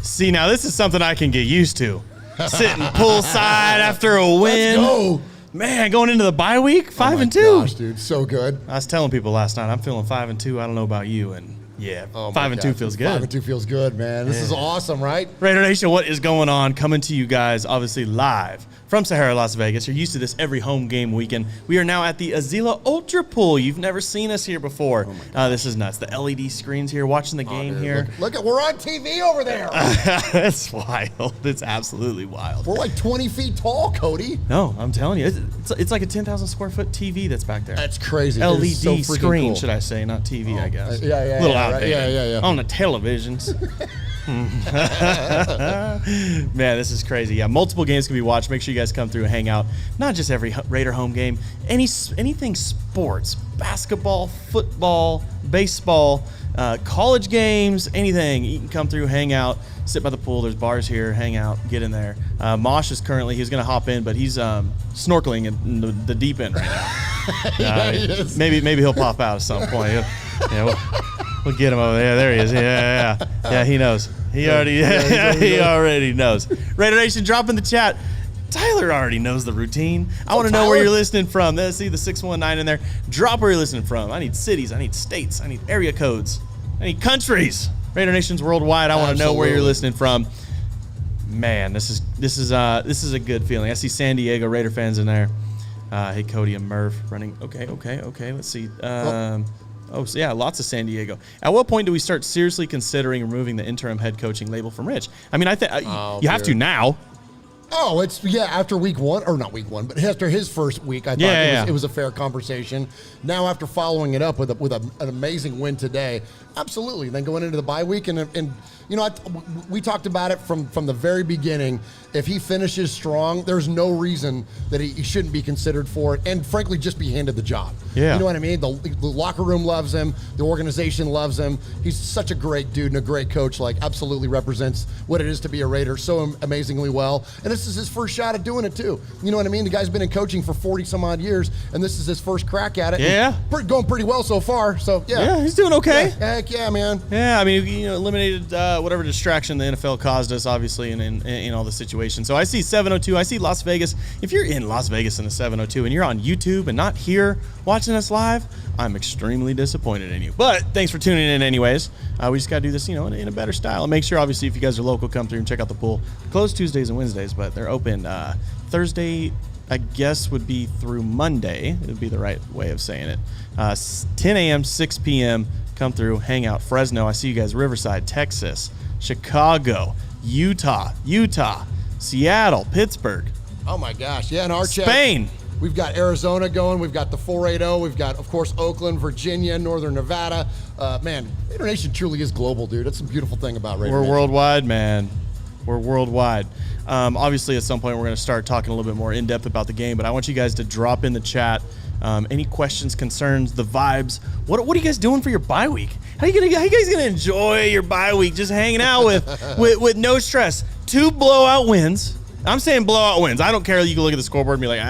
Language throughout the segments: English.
See, now this is something I can get used to. Sitting poolside after a win. Let's go. Man, going into the bye week, 5-2. Gosh, dude, so good. I was telling people last night, I'm feeling 5-2. I don't know about you, and yeah, 5-2 feels good. 5-2 feels good, man. This is awesome, right? Raider Nation, what is going on? Coming to you guys, obviously live from SAHARA Las Vegas. You're used to this every home game weekend. We are now at the Azila Ultra Pool. You've never seen us here before. This is nuts. The LED screens here, watching the game here. Look, we're on TV over there. It's wild. It's absolutely wild. We're like 20 feet tall, Cody. No, I'm telling you, it's like a 10,000 square foot TV that's back there. That's crazy. LED so screen, cool. should I say, not TV, I guess. Yeah. A little outdated. Right. Yeah. On the televisions. Man, this is crazy. Yeah, multiple games can be watched. Make sure you guys come through and hang out. Not just every Raider home game. Anything sports, basketball, football, baseball, college games, anything. You can come through, hang out, sit by the pool. There's bars here. Hang out, get in there. Mosh is currently, he's going to hop in, but he's snorkeling in the deep end right now. Maybe he'll pop out at some point. We'll get him over there. There he is. Yeah, he knows. He already knows. Raider Nation, drop in the chat. Tyler already knows the routine. I want to know where you're listening from. Let's see the 619 in there. Drop where you're listening from. I need cities. I need states. I need area codes. I need countries. Raider Nation's worldwide. I want to know where you're listening from. Man, this is a good feeling. I see San Diego Raider fans in there. Hey, Cody and Merv running. Okay. Let's see. So yeah, lots of San Diego. At what point do we start seriously considering removing the interim head coaching label from Rich? I mean, I think you have to now. Oh, it's after week one, or not week one, but after his first week, I thought it was a fair conversation. Now, after following it up with an amazing win today, absolutely. Then going into the bye week, and you know, we talked about it from the very beginning. If he finishes strong, there's no reason that he shouldn't be considered for it, and frankly, just be handed the job. Yeah. You know what I mean? The locker room loves him. The organization loves him. He's such a great dude and a great coach. Like, absolutely represents what it is to be a Raider so amazingly well. And this is his first shot at doing it too. You know what I mean? The guy's been in coaching for 40 some odd years, and this is his first crack at it. Yeah. Going pretty well so far. So yeah, he's doing okay. Yeah, heck yeah, man. Yeah, I mean, eliminated whatever distraction the NFL caused us, obviously, in all the situations. So I see 702. I see Las Vegas. If you're in Las Vegas in the 702 and you're on YouTube and not here watching us live, I'm extremely disappointed in you. But thanks for tuning in anyways. We just got to do this, in a better style. And make sure, obviously, if you guys are local, come through and check out the pool. Closed Tuesdays and Wednesdays, but they're open Thursday, I guess, would be through Monday. It would be the right way of saying it. 10 a.m., 6 p.m., come through, hang out. Fresno, I see you guys. Riverside, Texas, Chicago, Utah, Seattle, Pittsburgh. Oh, my gosh. Yeah, in our chat. Spain. We've got Arizona going. We've got the 480. We've got, of course, Oakland, Virginia, Northern Nevada. Man, Raider Nation truly is global, dude. That's a beautiful thing about Raider Nation. We're worldwide, man. We're worldwide. Obviously, at some point, we're going to start talking a little bit more in-depth about the game, but I want you guys to drop in the chat any questions, concerns, the vibes. What are you guys doing for your bye week? How you guys gonna enjoy your bye week? Just hanging out with no stress. 2 blowout wins. I'm saying blowout wins. I don't care. You can look at the scoreboard and be like,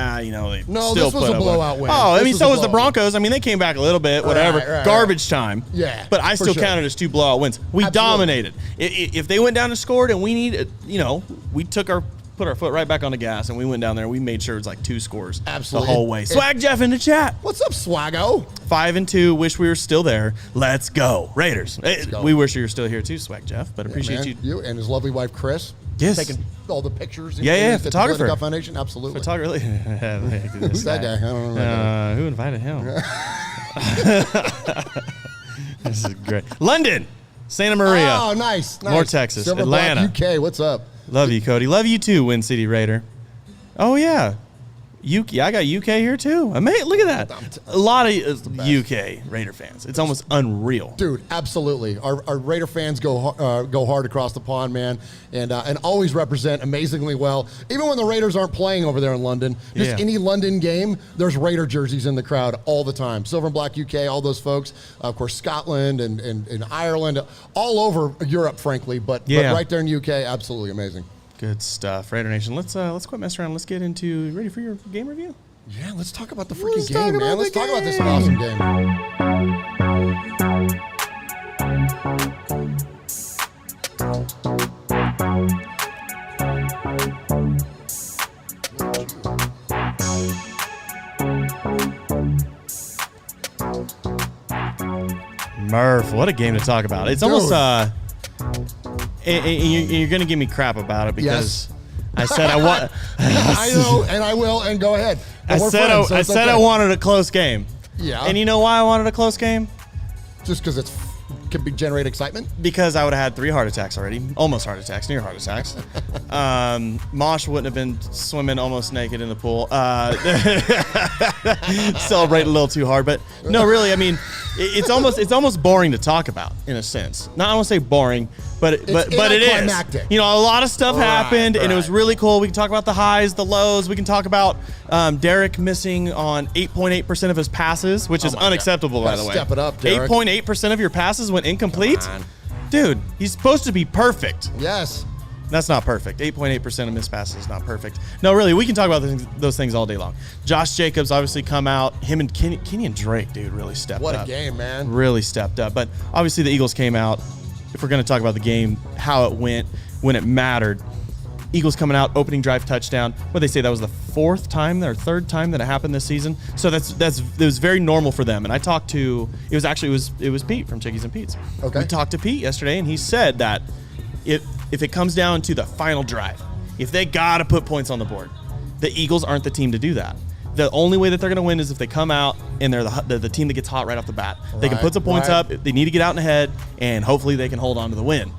No, this was a blowout win. Oh, I mean, so was the Broncos. I mean, they came back a little bit, whatever. Right. Garbage time. Yeah, but I still counted as 2 blowout wins. We dominated. If they went down and scored and we needed, we put our foot right back on the gas, and we went down there. We made sure it was like 2 scores the whole way. Swag Jeff in the chat. What's up, Swaggo? 5-2. Wish we were still there. Let's go, Raiders. We wish you were still here too, Swag Jeff. But appreciate you and his lovely wife Chris. Yes. Taking all the pictures. Photographer. The Foundation, absolutely. Photographer. Who's that guy? I don't know. Who invited him? This is great. London, Santa Maria. Oh, nice. More Texas. Silver Atlanta. Black UK. What's up? Love you, Cody. Love you too, Win City Raider. Oh yeah. I got UK here too. Look at that. A lot of UK Raider fans. It's almost unreal. Dude, absolutely. Our Raider fans go hard across the pond, man, and always represent amazingly well. Even when the Raiders aren't playing over there in London, any London game, there's Raider jerseys in the crowd all the time. Silver and Black UK, all those folks. Of course, Scotland and Ireland, all over Europe, frankly, but right there in UK, absolutely amazing. Good stuff, Raider Nation. Let's quit messing around. Let's get into ready for your game review. Yeah, let's talk about the freaking game, man. Let's talk about this awesome game. Murph, what a game to talk about. It's almost you're going to give me crap about it because I said I want. I know, and I will, and go ahead. I said I wanted a close game. Yeah. And you know why I wanted a close game? Just because it can generate excitement? Because I would have had 3 heart attacks already. Almost heart attacks, near heart attacks. Mosh wouldn't have been swimming almost naked in the pool. Celebrate a little too hard. But no, really, I mean, it's almost boring to talk about in a sense. Not I don't want to say boring, but it is. You know, a lot of stuff happened, and it was really cool. We can talk about the highs, the lows. We can talk about Derek missing on 8.8% of his passes, which is unacceptable, by the way. Step it up, Derek. 8.8% of your passes went incomplete? Dude, he's supposed to be perfect. Yes. That's not perfect. 8.8% of missed passes is not perfect. No, really, we can talk about those things all day long. Josh Jacobs obviously come out. Him and Kenyon Drake, dude, really stepped up. What a game, man. Really stepped up. But obviously the Eagles came out. If we're going to talk about the game, how it went, when it mattered, Eagles coming out, opening drive touchdown. What they say, that was the 4th time or 3rd time that it happened this season. So it was very normal for them. And I talked to, it was Pete from Chickies and Pete's. Okay. We talked to Pete yesterday, and he said that if it comes down to the final drive, if they got to put points on the board, the Eagles aren't the team to do that. The only way that they're going to win is if they come out and they're the team that gets hot right off the bat. They can put some points up. They need to get out in ahead, and hopefully they can hold on to the win.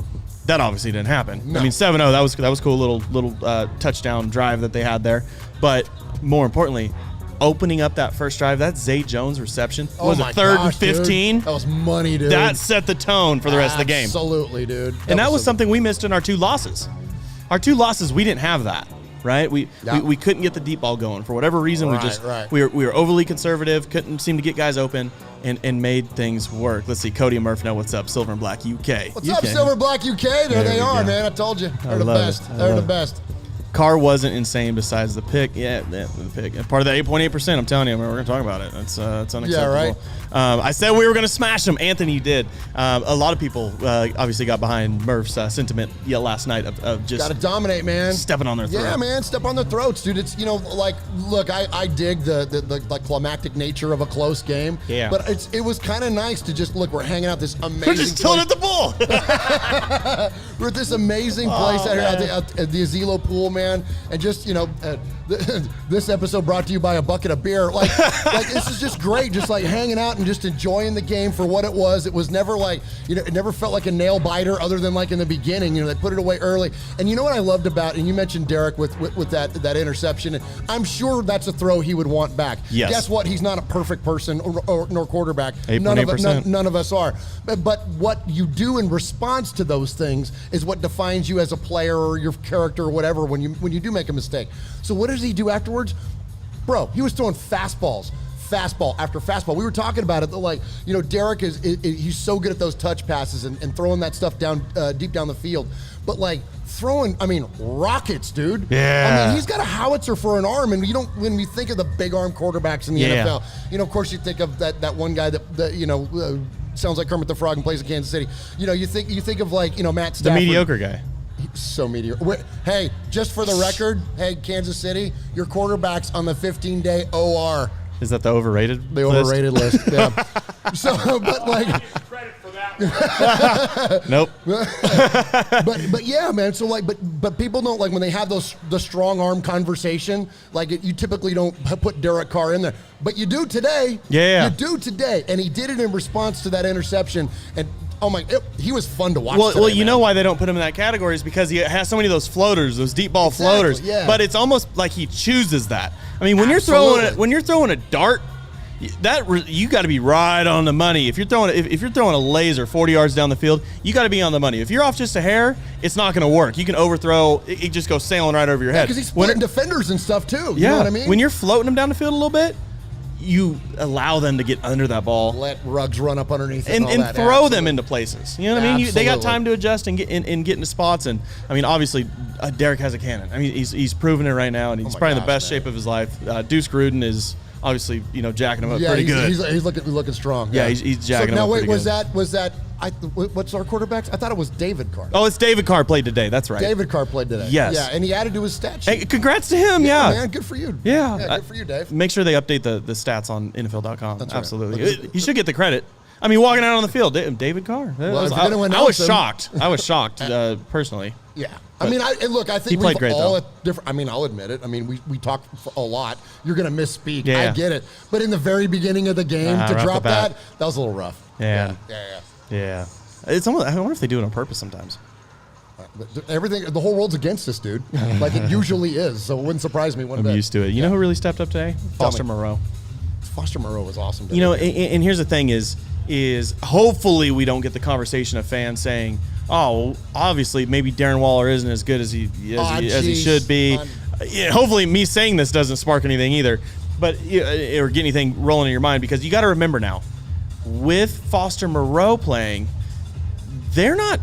That obviously didn't happen. No. I mean, 7-0, that was cool little touchdown drive that they had there. But more importantly, opening up that first drive, that Zay Jones reception was a 3rd and 15. Dude. That was money, dude. That set the tone for the rest of the game. Absolutely, dude. And that was something we missed in our 2 losses. Our 2 losses, we didn't have that. Right, we couldn't get the deep ball going for whatever reason. We were overly conservative, couldn't seem to get guys open, and made things work. Let's see, Cody and Murph know what's up. Silver and Black UK. What's up, Silver and Black UK? There they are, man. I told you, they're the best. They're the best. Carr wasn't insane besides the pick. Yeah, the pick. And part of that 8.8%, I'm telling you, we're going to talk about it. It's unacceptable. Yeah, right. I said we were going to smash them. Anthony did. A lot of people obviously got behind Murph's sentiment last night of just got to dominate, man. Stepping on their throat. Yeah, man, step on their throats, dude. It's, look, I dig the climactic nature of a close game. Yeah. But it was kind of nice to just look. We're hanging out this amazing. We're just chilling at the pool. We're at this amazing place out here at the Azilo pool, man. And just, this episode brought to you by a bucket of beer. Like this is just great. Just like hanging out and just enjoying the game for what it was. It was never like, it never felt like a nail biter other than like in the beginning. They put it away early. And you know what I loved about, and you mentioned Derek with that interception. I'm sure that's a throw he would want back. Yes. Guess what? He's not a perfect person nor quarterback. 8.8%. None of us are. But what you do in response to those things is what defines you as a player or your character or whatever when you do make a mistake. So what does he do afterwards? Bro, he was throwing fastball after fastball. We were talking about it. Derek he's so good at those touch passes and throwing that stuff down deep down the field. But throwing, rockets, dude. Yeah. He's got a howitzer for an arm, and when we think of the big arm quarterbacks in the NFL, of course you think of that one guy that sounds like Kermit the Frog and plays in Kansas City. You think of Matt Stafford. The mediocre guy. So mediocre. Hey, just for the record, Kansas City, your quarterback's on the 15-day OR. Is that the overrated? The overrated list. Yeah. So, but credit for that one. Nope. but yeah, man. So but people don't when they have the strong arm conversation. You typically don't put Derek Carr in there, but you do today. Yeah. You do today, and he did it in response to that interception. And he was fun to watch. Well, you know why they don't put him in that category is because he has so many of those floaters, those deep ball floaters. Yeah. But it's almost like he chooses that. When you're throwing a dart, you got to be right on the money. If you're throwing a laser 40 yards down the field, you got to be on the money. If you're off just a hair, it's not going to work. You can overthrow; it just goes sailing right over your head. Because he's splitting defenders and stuff too. You know what I mean? When you're floating them down the field a little bit, you allow them to get under that ball. Let Ruggs run up underneath it and throw them into places. You know what I mean? They got time to adjust and get into spots. And obviously, Derek has a cannon. He's proven it right now, and he's probably in the best shape of his life. Deuce Gruden is obviously jacking him up pretty good. He's looking strong. Yeah, he's jacking him up. Now wait, pretty was good. that? What's our quarterbacks? I thought it was David Carr. Oh, it's David Carr played today. That's right. David Carr played today. Yes. Yeah, and he added to his stat sheet. Hey, congrats to him. Yeah, man, good for you. Yeah, good for you, Dave. Make sure they update the stats on NFL.com. That's Absolutely. Right. He should get the credit. I mean, walking out on the field, David Carr. I was shocked. Personally. Yeah. I mean, I think he played great, all at different. I mean, I'll admit it. I mean, we talk for a lot. You're going to misspeak. Yeah. I get it. But in the very beginning of the game, to drop that was a little rough. Yeah. It's almost, I wonder if they do it on purpose sometimes. Everything, the whole world's against us, dude. Like it usually is. So it wouldn't surprise me one bit. I'm used to it. You know who really stepped up today? Foster Moreau. Foster Moreau was awesome today. You know, and here's the thing is hopefully we don't get the conversation of fans saying, oh, well, obviously maybe Darren Waller isn't as good as he should be. Hopefully me saying this doesn't spark anything either, but or get anything rolling in your mind, because you got to remember now, with Foster Moreau playing, they're not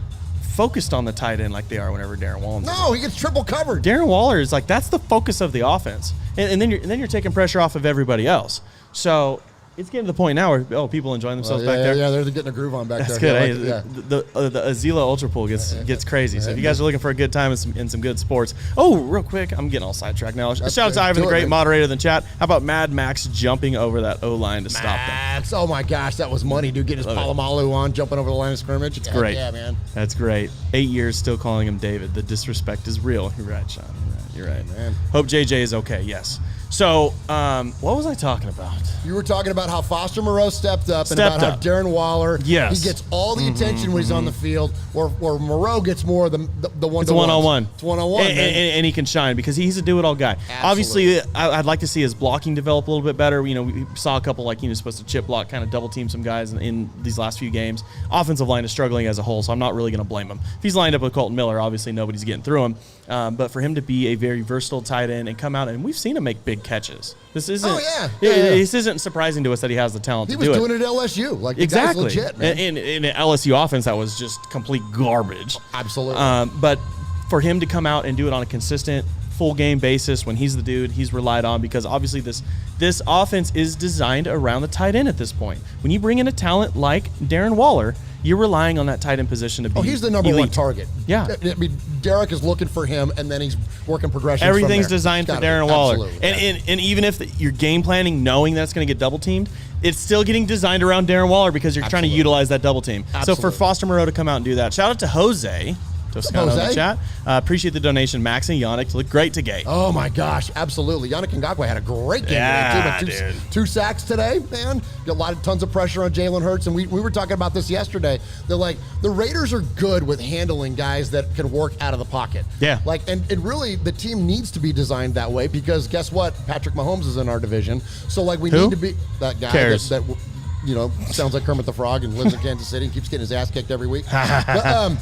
focused on the tight end like they are whenever Darren Waller's he gets triple covered. Darren Waller is like, that's the focus of the offense, and then you're taking pressure off of everybody else. So it's getting to the point now where people enjoying themselves back there. Yeah, they're getting a groove on back there. That's good. The Azila Ultra Pool gets crazy. So if you guys are looking for a good time and some good sports, real quick, I'm getting all sidetracked now. Shout out to Ivan, the great moderator in the chat. How about Mad Max jumping over that O-line to stop them? Oh my gosh, that was money, dude. Getting his Palomalu on, jumping over the line of scrimmage. It's great. Yeah, man. That's great. 8 years still calling him David. The disrespect is real. You're right, Sean. You're right. Man. Hope JJ is okay. Yes. So, what was I talking about? You were talking about how Foster Moreau stepped up how Darren Waller, he gets all the attention when he's on the field, where Moreau gets more of the one-to-one. It's one-on-one. It's one-on-one. And he can shine because he's a do-it-all guy. Absolutely. Obviously, I'd like to see his blocking develop a little bit better. You know, we saw a couple supposed to chip block, kind of double-team some guys in these last few games. Offensive line is struggling as a whole, so I'm not really going to blame him. If he's lined up with Colton Miller, obviously nobody's getting through him. But for him to be a very versatile tight end and come out, and we've seen him make big catches. This isn't. This isn't surprising to us that he has the talent to do it. He was doing it at LSU, like exactly. The guy's legit, man. In an LSU offense that was just complete garbage. Absolutely. But for him to come out and do it on a consistent, full game basis when he's the dude, he's relied on, because obviously this offense is designed around the tight end at this point. When you bring in a talent like Darren Waller, you're relying on that tight end position to be he's the number elite. One target. Yeah. I mean, Derek is looking for him, and then he's working progression. Everything's designed for Darren Waller. Absolutely. And even if you're game planning knowing that's going to get double teamed, it's still getting designed around Darren Waller because you're trying to utilize that double team. Absolutely. So for Foster Moreau to come out and do that, shout out to Jose. Toscano in the chat. Appreciate the donation. Max and Yannick look great today. Oh my gosh, absolutely. Yannick Ngakoue had a great game today too. Two sacks today, man. Got tons of pressure on Jalen Hurts, and we were talking about this yesterday. They're like, the Raiders are good with handling guys that can work out of the pocket. Yeah. And really the team needs to be designed that way, because guess what? Patrick Mahomes is in our division. So we need to be that guy that sounds like Kermit the Frog and lives in Kansas City and keeps getting his ass kicked every week. But,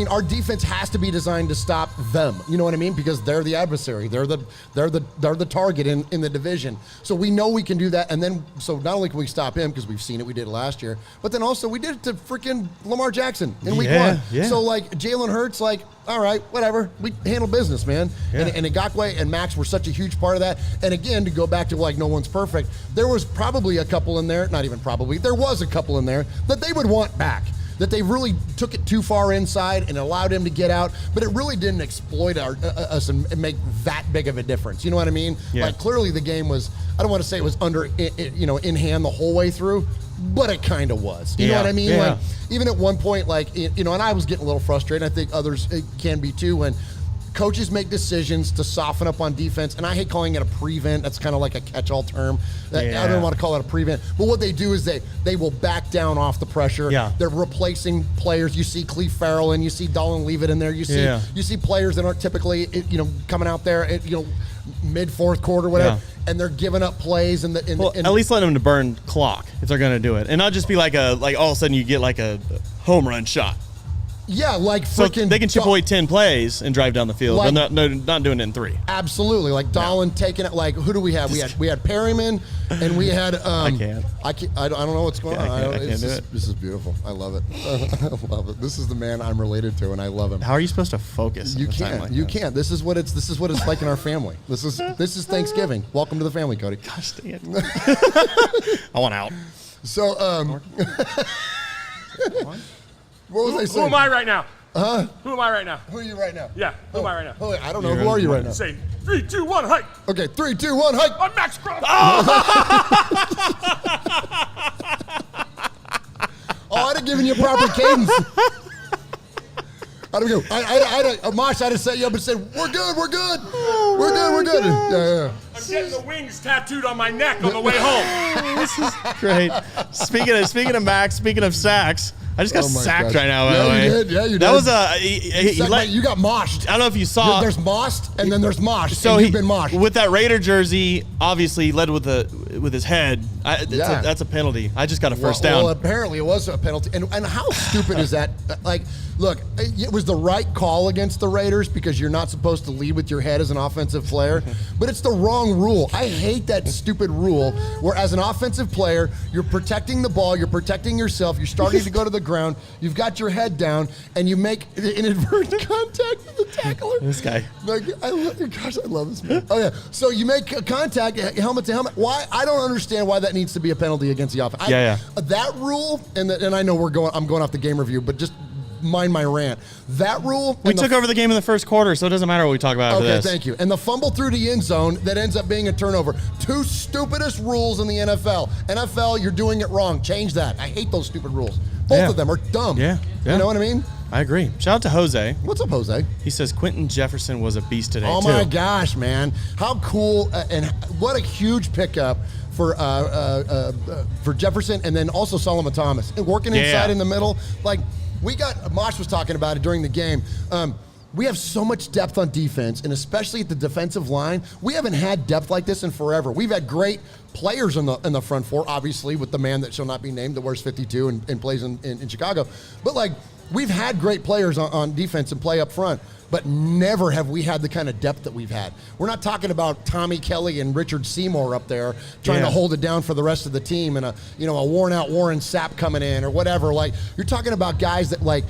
our defense has to be designed to stop them. You know what I mean? Because they're the adversary. They're the target in the division. So we know we can do that. And then, so not only can we stop him, because we've seen it, we did it last year, but then also we did it to freaking Lamar Jackson in week one. Yeah. So Jalen Hurts, all right, whatever. We handle business, man. Yeah. And Ngakoue and Max were such a huge part of that. And again, to go back to no one's perfect, there was probably a couple in there, not even probably, there was a couple in there that they would want back. That they really took it too far inside and allowed him to get out, but it really didn't exploit us and make that big of a difference. You know what I mean? Yeah. Clearly the game was, I don't want to say it was in hand the whole way through, but it kind of was. You know what I mean? Yeah. Even at one point, and I was getting a little frustrated. I think others can be too, when coaches make decisions to soften up on defense, and I hate calling it a prevent. That's kind of like a catch-all term. I don't want to call it a prevent. But what they do is they will back down off the pressure. Yeah. They're replacing players. You see Cleve Farrell and you see Dolan Leavitt in there. You see players that aren't typically coming out there mid fourth quarter, whatever, and they're giving up plays. And at least let them to burn clock if they're going to do it, and not just be all of a sudden you get a home run shot. Yeah, so they can chip away 10 plays and drive down the field, but not doing it in 3. Absolutely, Dolan taking it. Who do we have? We had Perryman, and we had. I can't. I don't know what's going on. I can't do it. This is beautiful. I love it. I love it. This is the man I'm related to, and I love him. How are you supposed to focus? You can't. You can't. This is what it's like in our family. This is Thanksgiving. Welcome to the family, Cody. Gosh dang it! I want out. So what was I saying? Who am I right now? Who am I right now? Who are you right now? Yeah, who am I right now? I don't know. Who are you right now? Say 3, 2, 1, hike. Okay, 3, 2, 1, hike. I'm Max Crosby. I'd have given you a proper cadence. I'd have set you up and said, we're good. We're good. Yeah. I'm getting the wings tattooed on my neck on the way home. This is great. Speaking of Max, speaking of sacks, I just got sacked right now, by the way. You did. Yeah, you did. That was you got moshed. I don't know if you saw. There's mossed, and then there's moshed. So you've been moshed. With that Raider jersey, obviously he led with his head. That's a penalty. I just got a first down. Well, apparently it was a penalty. And how stupid is that? Like, look, it was the right call against the Raiders because you're not supposed to lead with your head as an offensive player, but it's the wrong rule. I hate that stupid rule where as an offensive player, you're protecting the ball, you're protecting yourself, you're starting to go to the ground, you've got your head down, and you make inadvertent contact with the tackler. This guy. Like, I love this man. Oh, yeah. So you make a contact, helmet to helmet. Why? I don't understand why that needs to be a penalty against the offense. That rule, and I know I'm going off the game review, but just mind my rant. That rule. We took over the game in the first quarter, so it doesn't matter what we talk about after this. Okay, thank you. And the fumble through the end zone that ends up being a turnover. Two stupidest rules in the NFL. NFL, you're doing it wrong. Change that. I hate those stupid rules. Both of them are dumb. Yeah. You know what I mean? I agree. Shout out to Jose. What's up, Jose? He says Quentin Jefferson was a beast today, Oh, my gosh, man. How cool and what a huge pickup for Jefferson and then also Solomon Thomas. And working inside in the middle. Like, Mosh was talking about it during the game. We have so much depth on defense, and especially at the defensive line. We haven't had depth like this in forever. We've had great players in the front four, obviously, with the man that shall not be named that wears 52 and plays in Chicago. But, like, we've had great players on defense and play up front, but never have we had the kind of depth that we've had. We're not talking about Tommy Kelly and Richard Seymour up there trying to hold it down for the rest of the team and a worn-out Warren Sapp coming in or whatever. Like, you're talking about guys that, like,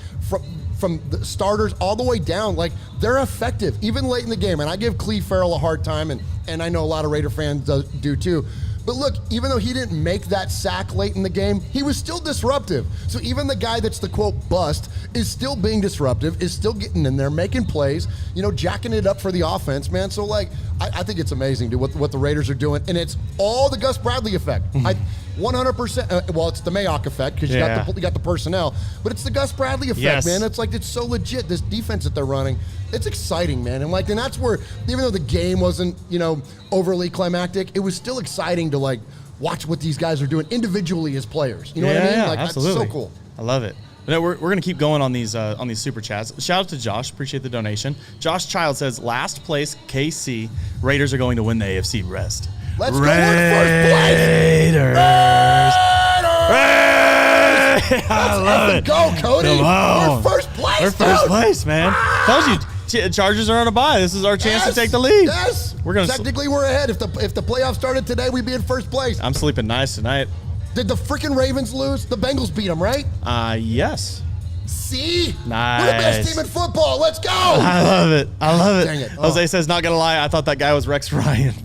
from the starters all the way down, like, they're effective, even late in the game. And I give Cleve Farrell a hard time, and I know a lot of Raider fans do too. But look, even though he didn't make that sack late in the game, he was still disruptive. So even the guy that's the, quote, bust is still being disruptive, is still getting in there, making plays, jacking it up for the offense, man. So, like, I think it's amazing, dude, what the Raiders are doing. And it's all the Gus Bradley effect. 100%. Well, it's the Mayock effect because you got the personnel. But it's the Gus Bradley effect, man. It's like, it's so legit, this defense that they're running. It's exciting, man. And that's where, even though the game wasn't, overly climactic, it was still exciting to, like, watch what these guys are doing individually as players. You know what I mean? Like, absolutely. That's so cool. I love it. We're going to keep going on these super chats. Shout out to Josh. Appreciate the donation. Josh Child says, last place, KC. Raiders are going to win the AFC West. Let's go. We're first place. Raiders. I love it. Go, Cody. Come on. We're first place, We're first place, man. Told you. Chargers are on a bye. This is our chance to take the lead. Yes. Technically, we're ahead. If the playoffs started today, we'd be in first place. I'm sleeping nice tonight. Did the freaking Ravens lose? The Bengals beat them, right? Yes. See? Nice. We're the best team in football. Let's go. I love it. Dang it. Jose says, not going to lie, I thought that guy was Rex Ryan.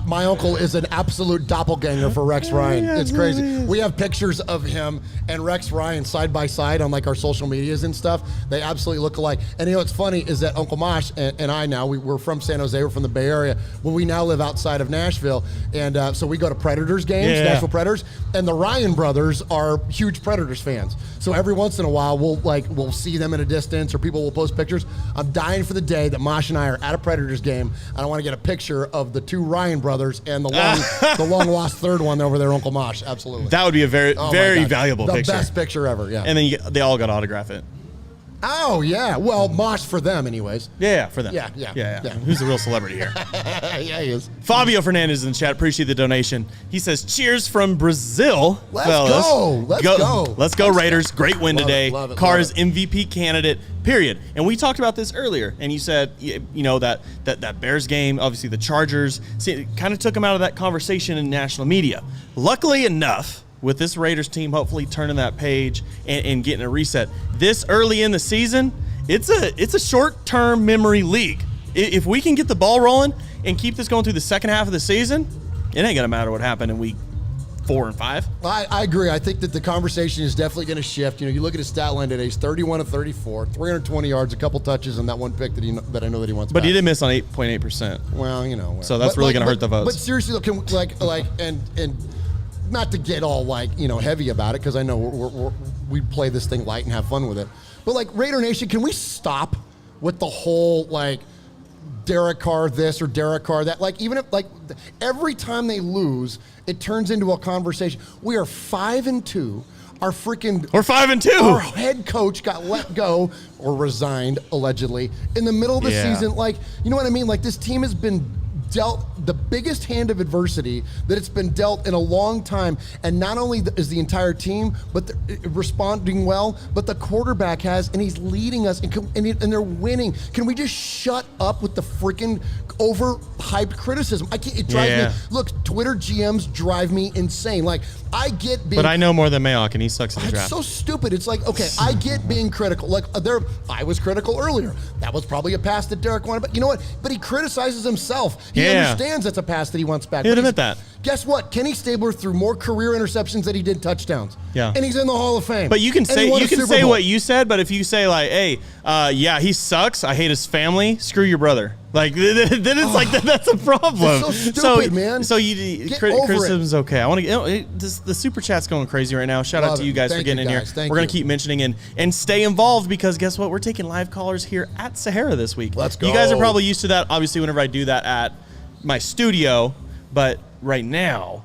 My uncle is an absolute doppelganger for Rex Ryan. It's crazy. We have pictures of him and Rex Ryan side by side on, like, our social medias and stuff. They absolutely look alike. And what's funny is that Uncle Mosh and I now, we're from San Jose, we're from the Bay Area, but we now live outside of Nashville. And so we go to Predators games, Nashville Predators, and the Ryan brothers are huge Predators fans. So every once in a while, we'll see them at a distance or people will post pictures. I'm dying for the day that Mosh and I are at a Predators game, and I want to get a picture of the two Ryan brothers and the long lost third one over there, Uncle Mosh. Absolutely. That would be a very valuable picture. The best picture ever, yeah. And then they all got to autograph it. Oh, yeah. Well, Mosh for them, anyways. Yeah, for them. Yeah. Who's the real celebrity here? Yeah, he is. Fabio Fernandez in the chat. Appreciate the donation. He says, cheers from Brazil. Let's go. Let's go, Raiders. Great win today. Love it. Carr is MVP candidate, period. And we talked about this earlier. And you said, that Bears game, obviously the Chargers, kind of took him out of that conversation in national media. Luckily enough, with this Raiders team hopefully turning that page and getting a reset this early in the season, it's a short-term memory league. If we can get the ball rolling and keep this going through the second half of the season, it ain't gonna matter what happened in week 4 and 5. I agree. I think that the conversation is definitely going to shift. You look at his stat line today. He's 31 of 34, 320 yards, a couple touches, and that one pick that I know that he wants. But back. he did miss on 8.8%. Well, so that's really going to hurt the votes. But seriously, and not to get all heavy about it, because I know we play this thing light and have fun with it. But like Raider Nation, can we stop with the whole like Derek Carr this or Derek Carr that? Like even if like every time they lose, it turns into a conversation. We are 5-2. We're 5-2. Our head coach got let go or resigned allegedly in the middle of the season. Like, you know what I mean? Like this team has been dealt the biggest hand of adversity that it's been dealt in a long time, and not only is the entire team but responding well, but the quarterback has, and he's leading us, and they're winning. Can we just shut up with the freaking overhyped criticism? I can't. It drives me. Look, Twitter GMs drive me insane. Like I get being, but I know more than Mayock, and he sucks at the draft. It's so stupid. It's like, okay, I get being critical. Like I was critical earlier. That was probably a pass that Derek wanted, but you know what? But he criticizes himself. He understands that's a pass that he wants back. He'd admit that. Guess what? Kenny Stabler threw more career interceptions than he did touchdowns. Yeah. And he's in the Hall of Fame. But you can say what you said, but if you say like, hey, he sucks, I hate his family, screw your brother. Like then it's like that's a problem. It's so stupid, man. So criticism's okay. I want to the super chat's going crazy right now. Shout out to you guys for getting in here. We're gonna keep mentioning and stay involved, because guess what? We're taking live callers here at Sahara this week. Let's go. You guys are probably used to that, obviously, whenever I do that at my studio, but right now,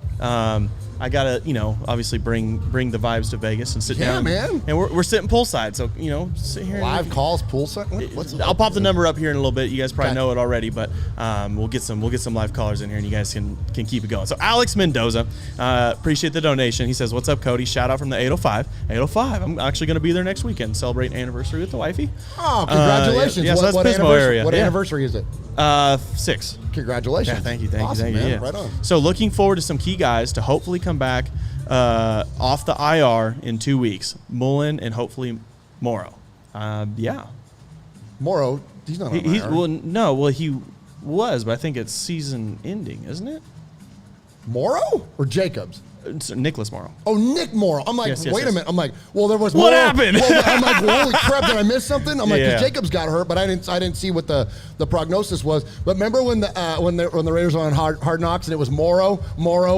I gotta, obviously bring the vibes to Vegas and sit down. Yeah, man. And we're sitting poolside, so sit here. Live calls poolside. I'll pop the number up here in a little bit. You guys probably know it already, but we'll get some live callers in here, and you guys can keep it going. So Alex Mendoza, appreciate the donation. He says, "What's up, Cody? Shout out from the 805. 805. I'm actually gonna be there next weekend, celebrating anniversary with the wifey. Oh, congratulations! Yeah, so that's what Pismo area. What anniversary is it? 6. Congratulations. Yeah, thank you. Awesome, man. Yeah. Right on. So looking forward to some key guys to hopefully come back off the IR in 2 weeks. Mullen and hopefully Morrow. Morrow, he's not on IR. He was, but I think it's season ending, isn't it? Morrow or Jacobs? It's Nicholas Morrow. Oh, Nick Morrow. I'm like, yes, wait a minute. I'm like, well, there was what Morrow. happened? Well, I'm like, well, holy crap, did I miss something? I'm like, because Yeah. Jacobs got hurt, but I didn't see what the prognosis was. But remember when the Raiders were on Hard Knocks and it was Morrow,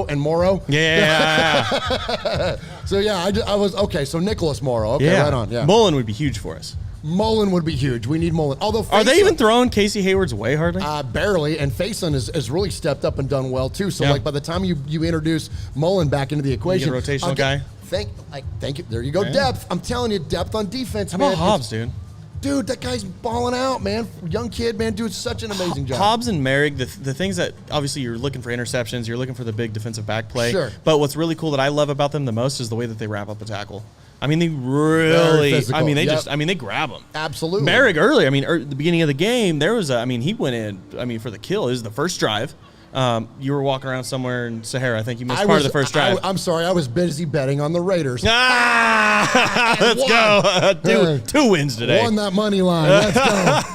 and Morrow? Yeah. So yeah, I was okay. So Nicholas Morrow. Okay, right on. Yeah, Mullen would be huge for us. Mullen would be huge. We need Mullen. Although Are they even throwing Casey Hayward's way hardly? Barely, and Faison has really stepped up and done well too. So Yeah. like by the time you introduce Mullen back into the equation, You get a rotational guy. Thank you. There you go. Yeah. Depth. I'm telling you, depth on defense. How man. about Hobbs, dude? Dude, that guy's balling out, man. Young kid, man, doing such an amazing job. Hobbs and Merrick, the things that obviously you're looking for interceptions, you're looking for the big defensive back play. Sure. But what's really cool that I love about them the most is the way that they wrap up a tackle. I mean, they really. physical. They grab them. Absolutely. Merrick early. I mean, at the beginning of the game, there was he went in. For the kill. It was the first drive. You were walking around somewhere in Sahara. I think you missed part of the first drive. I'm sorry. I was busy betting on the Raiders. Let's go. Two wins today. Won that money line. Let's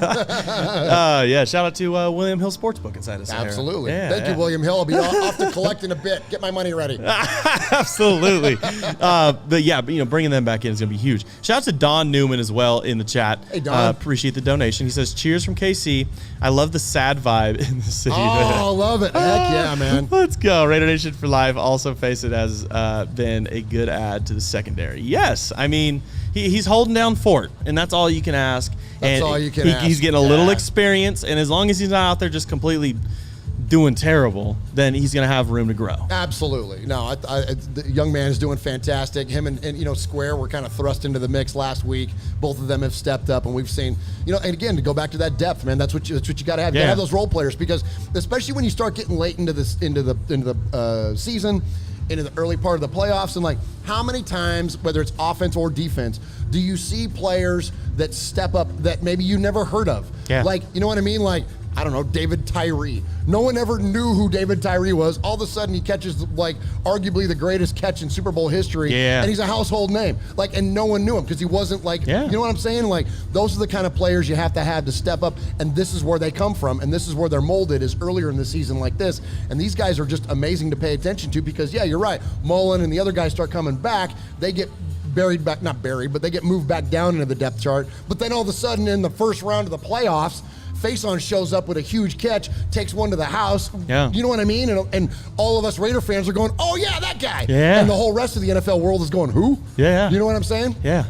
go. Shout out to William Hill Sportsbook inside of Sahara. Absolutely. Yeah, Thank you, William Hill. I'll be off to collect in a bit. Get my money ready. Absolutely. But bringing them back in is going to be huge. Shout out to Don Newman as well in the chat. Hey, Don. Appreciate the donation. He says, cheers from KC. I love the sad vibe in the city. Oh, love it. Heck yeah, man. Let's go. Raider Nation for Life also face it has been a good add to the secondary. Yes. I mean, he's holding down fort, and that's all you can ask. That's all you can ask. He's getting a little experience, and as long as he's not out there just completely doing terrible, then he's going to have room to grow. Absolutely. No, the young man is doing fantastic. Him and Square were kind of thrust into the mix last week. Both of them have stepped up, and we've seen, and again, to go back to that depth, man, that's what you got to have. You got to have those role players, because especially when you start getting late into the season, into the early part of the playoffs, and like how many times, whether it's offense or defense, do you see players that step up that maybe you never heard of? Yeah. Like, you know what I mean? Like, I don't know, David Tyree. No one ever knew who David Tyree was. All of a sudden, he catches like arguably the greatest catch in Super Bowl history, and he's a household name. Like, and no one knew him because he wasn't like, you know what I'm saying? Like, those are the kind of players you have to step up, and this is where they come from, and this is where they're molded, is earlier in the season like this. And these guys are just amazing to pay attention to, because you're right. Mullen and the other guys start coming back, they get not buried, but they get moved back down into the depth chart. But then all of a sudden, in the first round of the playoffs, Faison shows up with a huge catch, takes one to the house. Yeah. You know what I mean? And all of us Raider fans are going, oh, yeah, that guy. Yeah. And the whole rest of the NFL world is going, who? Yeah. You know what I'm saying? Yeah.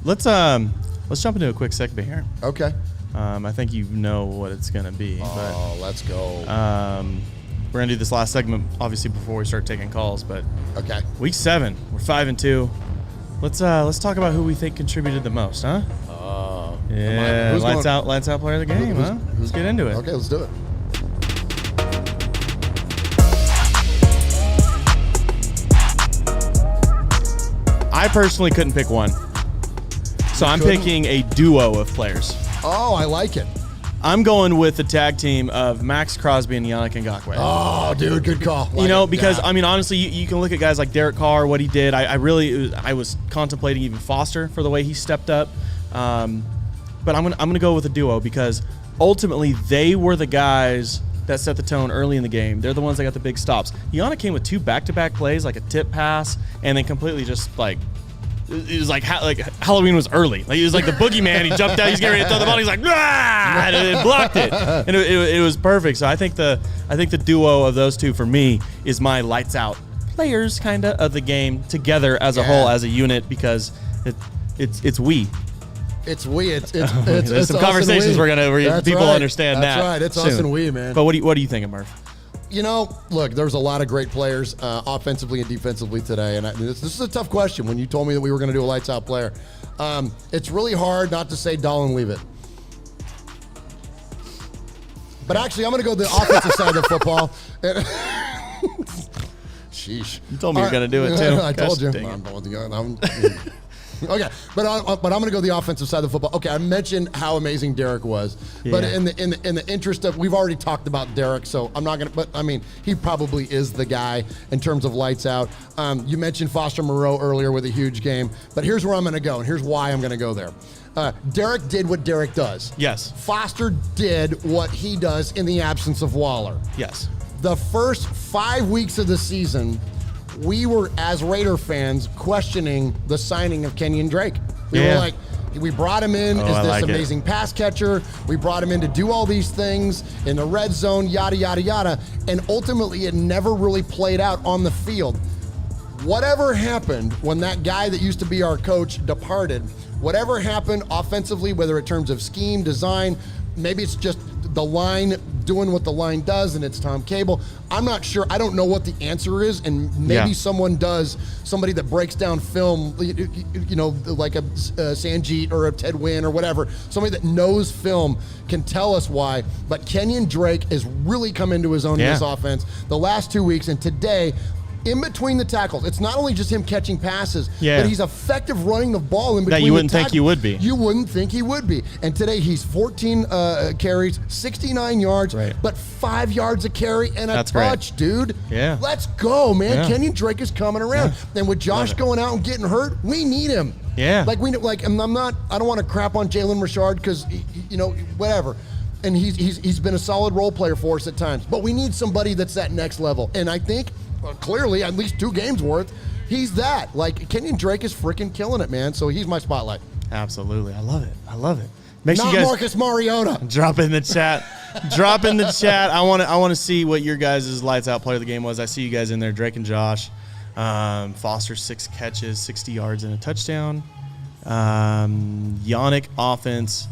Let's jump into a quick segment here. Okay. I think you know what it's going to be. Oh, let's go. We're going to do this last segment, obviously, before we start taking calls. But Okay. Week 7, we're 5-2. Let's talk about who we think contributed the most, huh? Yeah, lights out player of the game, huh? Let's get into it. Okay, let's do it. I personally couldn't pick one. So I'm picking a duo of players. Oh, I like it. I'm going with the tag team of Max Crosby and Yannick Ngakoue. Oh, dude, good call. Because I mean, honestly, you can look at guys like Derek Carr, what he did. I was contemplating even Foster for the way he stepped up. But I'm gonna go with a duo because ultimately they were the guys that set the tone early in the game. They're the ones that got the big stops. Yannick came with 2 back-to-back plays, like a tip pass, and then completely just like. It was like Halloween was early. Like, he was like the boogeyman. He jumped out. He's getting ready to throw the ball. He's like, ah! And it blocked it. And it was perfect. So I think the duo of those two for me is my lights out players kind of the game together as a whole, as a unit, because it's we. It's we. It's There's some conversations where people understand that. That's right. It's soon. us and we, man. But what do you think of Murph? You know, look, there's a lot of great players offensively and defensively today, and this is a tough question. When you told me that we were going to do a lights-out player, it's really hard not to say Dahl and leave it. But actually, I'm going to go the offensive side of the football. Sheesh. You told me you were going to do it, too. I told you. Okay, but I'm going to go the offensive side of the football. Okay, I mentioned how amazing Derek was, but in the interest of, we've already talked about Derek, so I'm not going to. But I mean, he probably is the guy in terms of lights out. You mentioned Foster Moreau earlier with a huge game, but here's where I'm going to go, and here's why I'm going to go there. Derek did what Derek does. Yes. Foster did what he does in the absence of Waller. Yes. The first 5 weeks of the season, we were, as Raider fans, questioning the signing of Kenyon Drake. We were like, we brought him in as this amazing pass catcher. We brought him in to do all these things in the red zone, yada, yada, yada. And ultimately, it never really played out on the field. Whatever happened when that guy that used to be our coach departed, whatever happened offensively, whether in terms of scheme, design, maybe it's just the line doing what the line does and it's Tom Cable. I'm not sure. I don't know what the answer is, and maybe somebody that breaks down film, you know, like a Sanjeet or a Ted Wynn or whatever, somebody that knows film can tell us why. But Kenyon Drake has really come into his own in this offense the last 2 weeks, and today, in between the tackles, it's not only just him catching passes, but he's effective running the ball in between. That you wouldn't think he would be. You wouldn't think he would be. And today he's 14 carries, 69 yards, but 5 yards a carry and a touch, dude. Yeah. Let's go, man. Yeah. Kenyon Drake is coming around. And with Josh going out and getting hurt, we need him. Yeah. I don't want to crap on Jalen Richard because, you know, whatever. And he's been a solid role player for us at times. But we need somebody that's that next level. And I think, clearly, at least 2 games worth, he's that. Like, Kenyon Drake is freaking killing it, man. So he's my spotlight. Absolutely. I love it. Make sure you guys Marcus Mariota. Drop in the chat. I want to see what your guys' lights out player of the game was. I see you guys in there. Drake and Josh. Foster 6 catches, 60 yards and a touchdown. Yannick offense.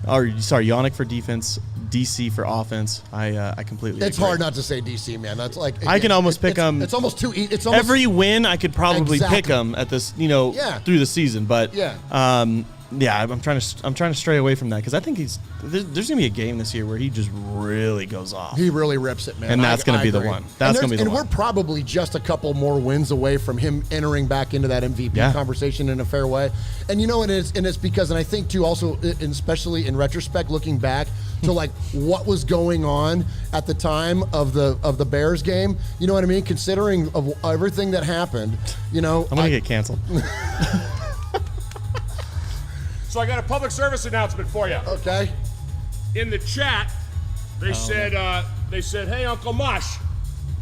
Yannick for defense. DC for offense. I completely agree. Hard not to say DC, man. That's like I can almost pick them. It's almost too. It's almost every win I could probably pick them at this, through the season. But I'm trying to stray away from that because I think there's gonna be a game this year where he just really goes off. He really rips it, man. And that's gonna be the one. And we're probably just a couple more wins away from him entering back into that MVP conversation in a fair way. And it's because, and I think too, also, and especially in retrospect, looking back to like what was going on at the time of the Bears game. You know what I mean? Considering of everything that happened, I'm gonna get canceled. So I got a public service announcement for you. Okay. In the chat, they said, "Hey, Uncle Mosh,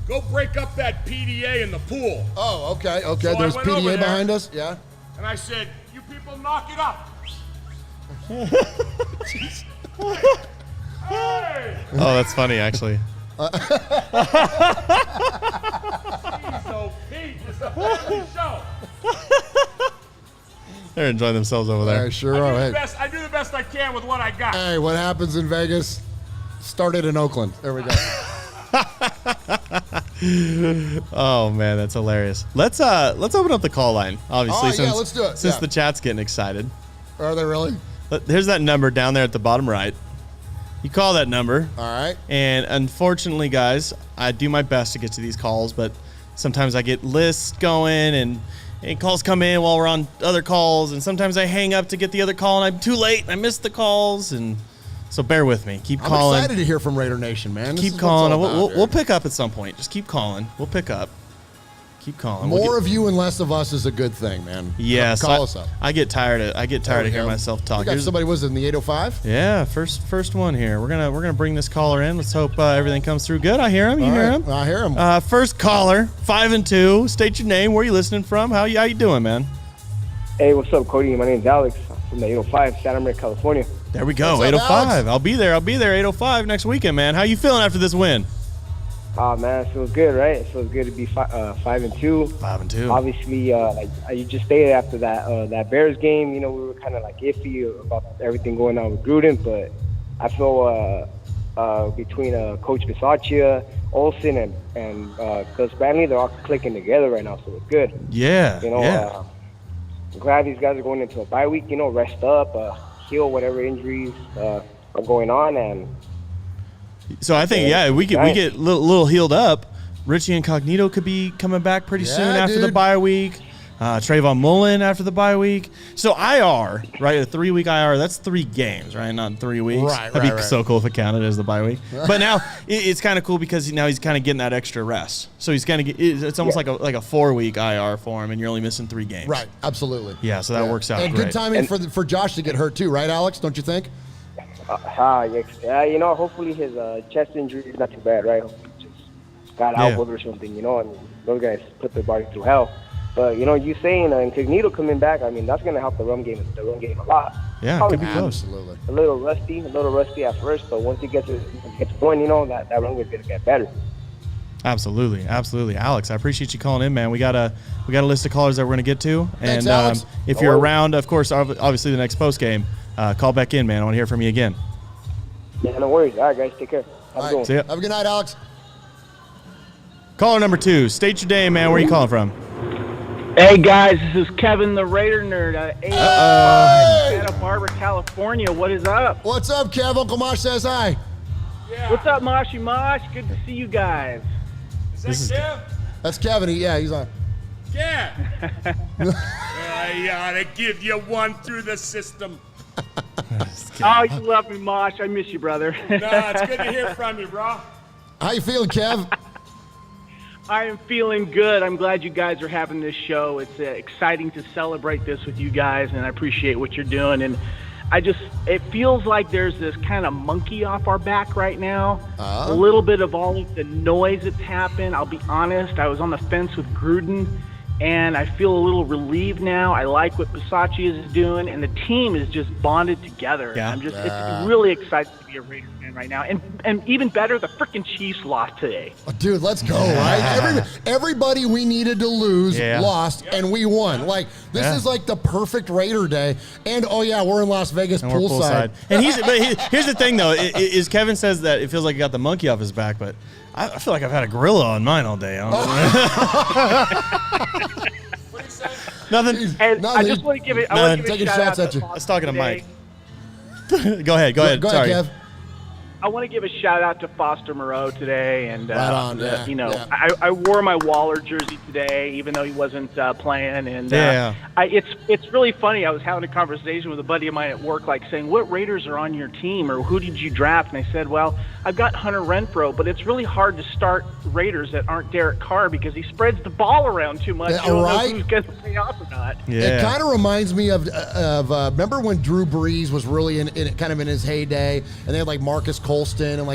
go break up that PDA in the pool." Oh, okay. So there's PDA behind us. Yeah. And I said, "You people knock it up." Oh, that's funny, actually. So, Pete, it's a family show. They're enjoying themselves over there. I sure are. I do the best I can with what I got. Hey, what happens in Vegas started in Oakland. There we go. Oh man, that's hilarious. Let's open up the call line. Obviously, let's do it. Since the chat's getting excited. Are they really? Here's that number down there at the bottom right. You call that number. All right. And unfortunately, guys, I do my best to get to these calls, but sometimes I get lists going and calls come in while we're on other calls, and sometimes I hang up to get the other call and I'm too late and I miss the calls, and so bear with me. Keep calling. I'm excited to hear from Raider Nation, man. Keep calling. We'll pick up at some point. Just keep calling. We'll pick up. Keep calling. More of you and less of us is a good thing, man. Yes. Call us up. I get tired of hearing myself talk. We got somebody was in the 805. Yeah, first one here. We're gonna bring this caller in. Let's hope everything comes through good. I hear him. You hear him? I hear him. First caller, 5 and 2. State your name. Where are you listening from? How you doing, man? Hey, what's up, Cody? My name's Alex. I'm from the 805, Santa Maria, California. There we go. What's up, 805. Alex? I'll be there. 805 next weekend, man. How you feeling after this win? Oh, man, it feels good, right? It feels good to be 5 and 2. 5 and 2. Obviously, like you just stated after that Bears game, we were kind of like iffy about everything going on with Gruden, but I feel between Coach Bisaccia, Olsen, and Gus Bradley, they're all clicking together right now, so it's good. Yeah. I'm glad these guys are going into a bye week, rest up, heal whatever injuries are going on, and so I think we get a little healed up. Richie Incognito could be coming back pretty soon after the bye week. Trayvon Mullen after the bye week. So IR, right? A 3-week IR. That's 3 games, right? Not 3 weeks. Right. That'd be so cool if it counted as the bye week. But now it's kind of cool because now he's kind of getting that extra rest. So he's kind of it's almost like a 4-week IR for him, and you're only missing 3 games. Right. Absolutely. Yeah. So that works out. And great. good timing for Josh to get hurt too, right, Alex? Don't you think? Yeah, hopefully his chest injury is not too bad, right? Hopefully he just got out or something, and those guys put their body through hell. But, you saying Incognito coming back, I mean, that's going to help the run game a lot. Yeah, probably could be close. Absolutely. A little rusty at first, but once he gets going, that run game is going to get better. Absolutely. Alex, I appreciate you calling in, man. We got a list of callers that we're going to get to. Thanks, and Alex. If you're around, of course, obviously the next post game, call back in, man. I want to hear from you again. Yeah, no worries. All right, guys, take care. Have a good one. See ya. Have a good night, Alex. Caller number 2. State your name, man. Where are you calling from? Hey guys, this is Kevin the Raider Nerd at Santa Barbara, California. What is up? What's up, Kev? Uncle Mosh says hi. Yeah. What's up, Moshy Mosh? Good to see you guys. Is that Kev? That's Kevin. He's on. Yeah. I ought to give you one through the system. Oh, you love me, Mosh. I miss you, brother. No, it's good to hear from you, bro. How you feeling, Kev? I am feeling good. I'm glad you guys are having this show. It's exciting to celebrate this with you guys, and I appreciate what you're doing. And it feels like there's this kind of monkey off our back right now. A little bit of all of the noise that's happened. I'll be honest, I was on the fence with Gruden, and I feel a little relieved now. I like what Bisaccia is doing, and the team is just bonded together. Yeah. It's really excited to be a Raiders fan right now. And even better, the freaking Chiefs lost today. Oh, dude, let's go, right? Everybody we needed to lose lost, and we won. Like, this is like the perfect Raider day. And, we're in Las Vegas poolside. And here's the thing, though, is Kevin says that it feels like he got the monkey off his back, but I feel like I've had a gorilla on mine all day. I don't know. Nothing. And I just want to give it. I want to give a shout out shots at you. I was talking to today. Mike. Go ahead. Go Sorry. ahead, Kev. I want to give a shout out to Foster Moreau today, and Right on, yeah. I wore my Waller jersey today, even though he wasn't playing, and it's really funny. I was having a conversation with a buddy of mine at work, like saying, "What Raiders are on your team, or who did you draft?" And I said, "Well, I've got Hunter Renfrow, but it's really hard to start Raiders that aren't Derek Carr because he spreads the ball around too much. You don't know who's going to pay off or not." It kind of reminds me of remember when Drew Brees was really in in his heyday, and they had like Marcus Colston, and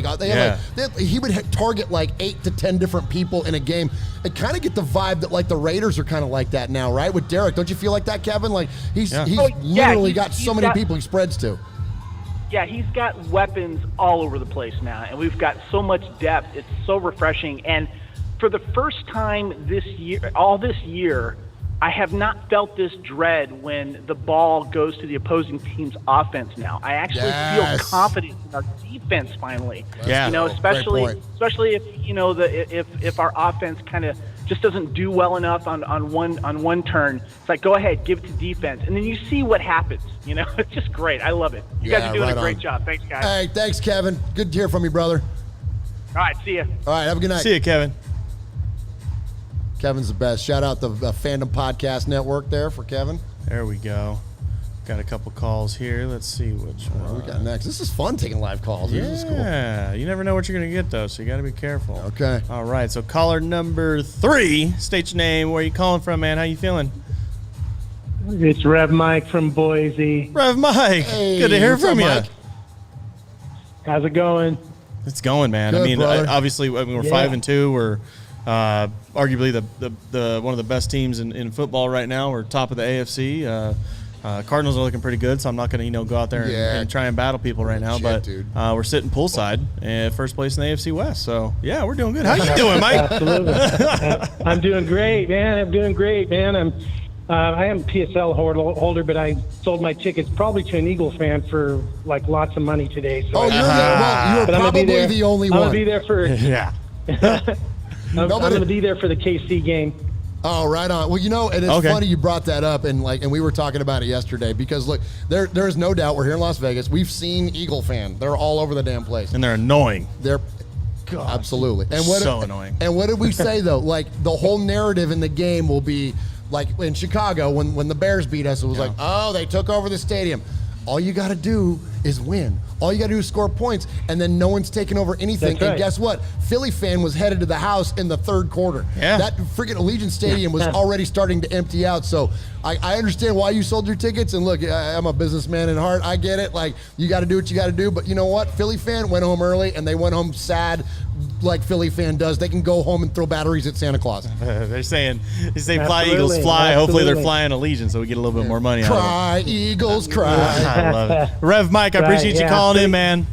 he would target like 8 to 10 different people in a game. I kind of get the vibe that like the Raiders are kind of like that now, right? With Derek, don't you feel like that, Kevin? Like he's literally got so many people he spreads to. he's got weapons all over the place now, and we've got so much depth. It's so refreshing. And for the first time this year, I have not felt this dread when the ball goes to the opposing team's offense now. I actually feel confident in our defense finally. Yeah. Especially if if our offense kind of just doesn't do well enough on one turn. It's like, go ahead, give it to defense, and then you see what happens. It's just great. I love it. You guys are doing a great job. Thanks, guys. Hey, thanks, Kevin. Good to hear from you, brother. All right, see ya. All right, have a good night. See you, Kevin. Kevin's the best. Shout out the Fandom Podcast Network there for Kevin. There we go. Got a couple calls here. Let's see which one we got next. This is fun taking live calls. Yeah, this is cool. You never know what you're going to get, though, so you got to be careful. Okay. All right, so caller number 3, state your name. Where you calling from, man? How you feeling? It's Rev Mike from Boise. Rev Mike. Hey, good to hear what's from up, you. Mike? How's it going? It's going, man. Good, brother. Obviously, we're 5-2. We're arguably the one of the best teams in football right now. We're top of the AFC. Cardinals are looking pretty good, so I'm not going to go out there and try and battle people right now. But we're sitting poolside, first place in the AFC West. So yeah, we're doing good. How you doing, Mike? Absolutely. I'm doing great, man. I am a PSL holder, but I sold my tickets probably to an Eagles fan for like lots of money today. So you're probably the only one. I'm gonna be there for I'm Nobody- gonna be there for the KC game. Oh, right on. Well, and it's funny you brought that up, and we were talking about it yesterday because look, there is no doubt we're here in Las Vegas. We've seen Eagle fan. They're all over the damn place. And they're annoying. Absolutely. And so annoying. And what did we say though? Like the whole narrative in the game will be like in Chicago when the Bears beat us. It was like, oh, they took over the stadium. All you got to do is win. All you got to do is score points, and then no one's taking over anything. That's right. And guess what? Philly fan was headed to the house in the third quarter. Yeah. That freaking Allegiant Stadium was already starting to empty out. So I understand why you sold your tickets. And look, I'm a businessman in heart. I get it. Like, you got to do what you got to do. But you know what? Philly fan went home early, and they went home sad like Philly fan does. They can go home and throw batteries at Santa Claus. They say fly, Absolutely. Eagles, fly. Hopefully they're Absolutely. flying Allegiant, so we get a little bit more money out of it. Cry, Eagles, cry. I love it. Rev Mike, I appreciate you calling in, man.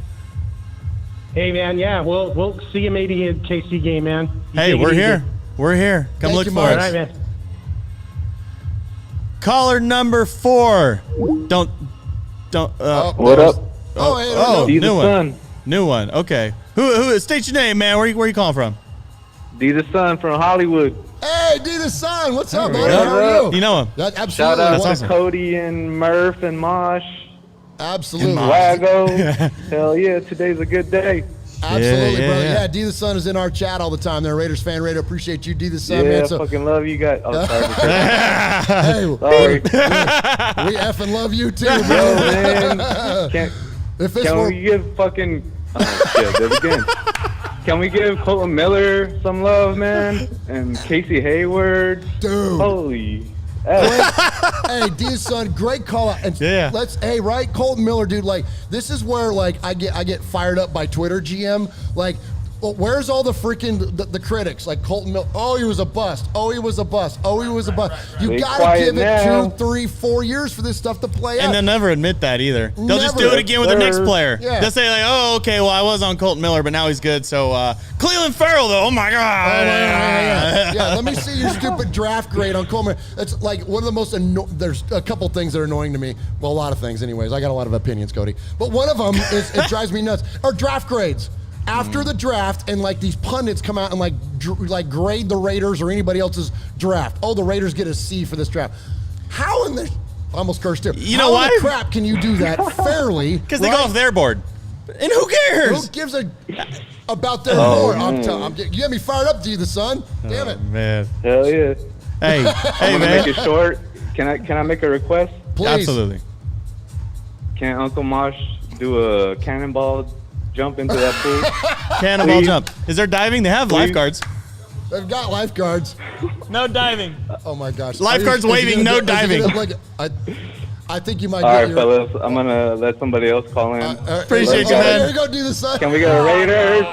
Hey, man, we'll see you maybe in KC game, man. You Hey, take it we're easy. here. We're here. Come Thank look you, for Mike. All us. right, man. Caller number 4. Don't. What up? Oh, hey, Oh, D new the one. Sun. New one. Okay. Who? State your name, man. Where you calling from? D the Sun from Hollywood. Hey, D the Sun, what's up, buddy? go. How are you? You know him. That, absolutely. Shout out That's to awesome. Cody and Murph and Mosh. Absolutely. Wago. Hell yeah, today's a good day. Absolutely, Yeah, brother. yeah. Yeah, D the Sun is in our chat all the time. They're Raiders fan radio. Appreciate you, D the Sun, Yeah, man. I So, fucking love you guys. Oh, sorry. hey, Sorry. we effing love you too, Yo, bro. man. If this Can were, we give fucking... Oh, shit, there we go. Can we give Colton Miller some love, man? And Casey Hayward? dude. Holy... F. Hey, D the Sun, great call out. And Yeah. right, Colton Miller, dude. Like, this is where I get fired up by Twitter, GM. Like, well, where's all the freaking the critics? Like Colton Miller, oh, he was a bust. Oh, he was a bust. Oh, he was a bust. You Be gotta quiet give it now. 2, 3, 4 years for this stuff to play out. And they'll never admit that either. They'll just Never. do it again with the next player. Yeah. They'll say like, "Oh, okay, well, I was on Colton Miller, but now he's good." So Cleveland Farrell, though, oh my god. Yeah, let me see your stupid draft grade on Coleman. It's like one of the most there's a couple things that are annoying to me. Well, a lot of things anyways. I got a lot of opinions, Cody. But one of them is it drives me nuts. Are draft grades. After the draft, and like these pundits come out and like grade the Raiders or anybody else's draft. Oh, the Raiders get a C for this draft. How in the I almost cursed too. You know How in why? the crap can you do that fairly? Because they go off their board. And who cares? Who gives about their board? You got me fired up, D the Sun. Damn it. Man. Hell yeah. Hey, hey, I'm gonna man. make it short. Can I make a request? Please. Absolutely. Can Uncle Mosh do a cannonball jump into that pool? Cannonball Please. jump. Is there diving? They have Please. lifeguards. They've got lifeguards. No diving. Oh my gosh. Lifeguards Is he waving, gonna no is he diving. gonna, I think you might All get right, your. fellas. I'm gonna let somebody else call in. Appreciate you, man. There you go, do the Sun. Can we get a Raiders?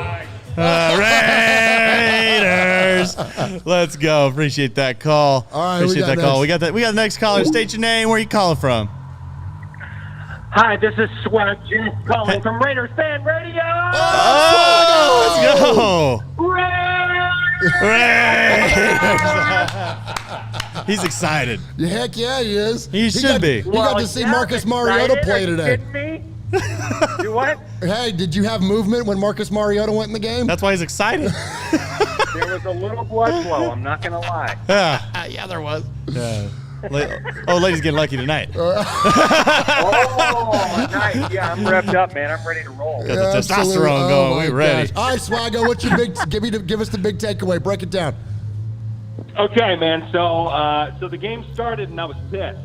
Raiders. Let's go. Appreciate that call. All right, who we Appreciate got that call. next? We got the next caller. State your name. Where you calling from? Hi, this is Swag Jeff calling from Raiders Fan Radio. Oh, let's go. He's excited. Heck yeah, he is. He should be. He got to see Marcus Mariota play today. Me? Do what? Hey, did you have movement when Marcus Mariota went in the game? That's why he's excited. There was a little blood flow, I'm not going to lie. Yeah, there was. Yeah. Lady's getting lucky tonight. Oh, nice. Yeah, I'm revved up, man. I'm ready to roll. Got the testosterone going. We're ready. All right, Swaggo, what's your big? give us the big takeaway. Break it down. Okay, man. So the game started, and I was pissed.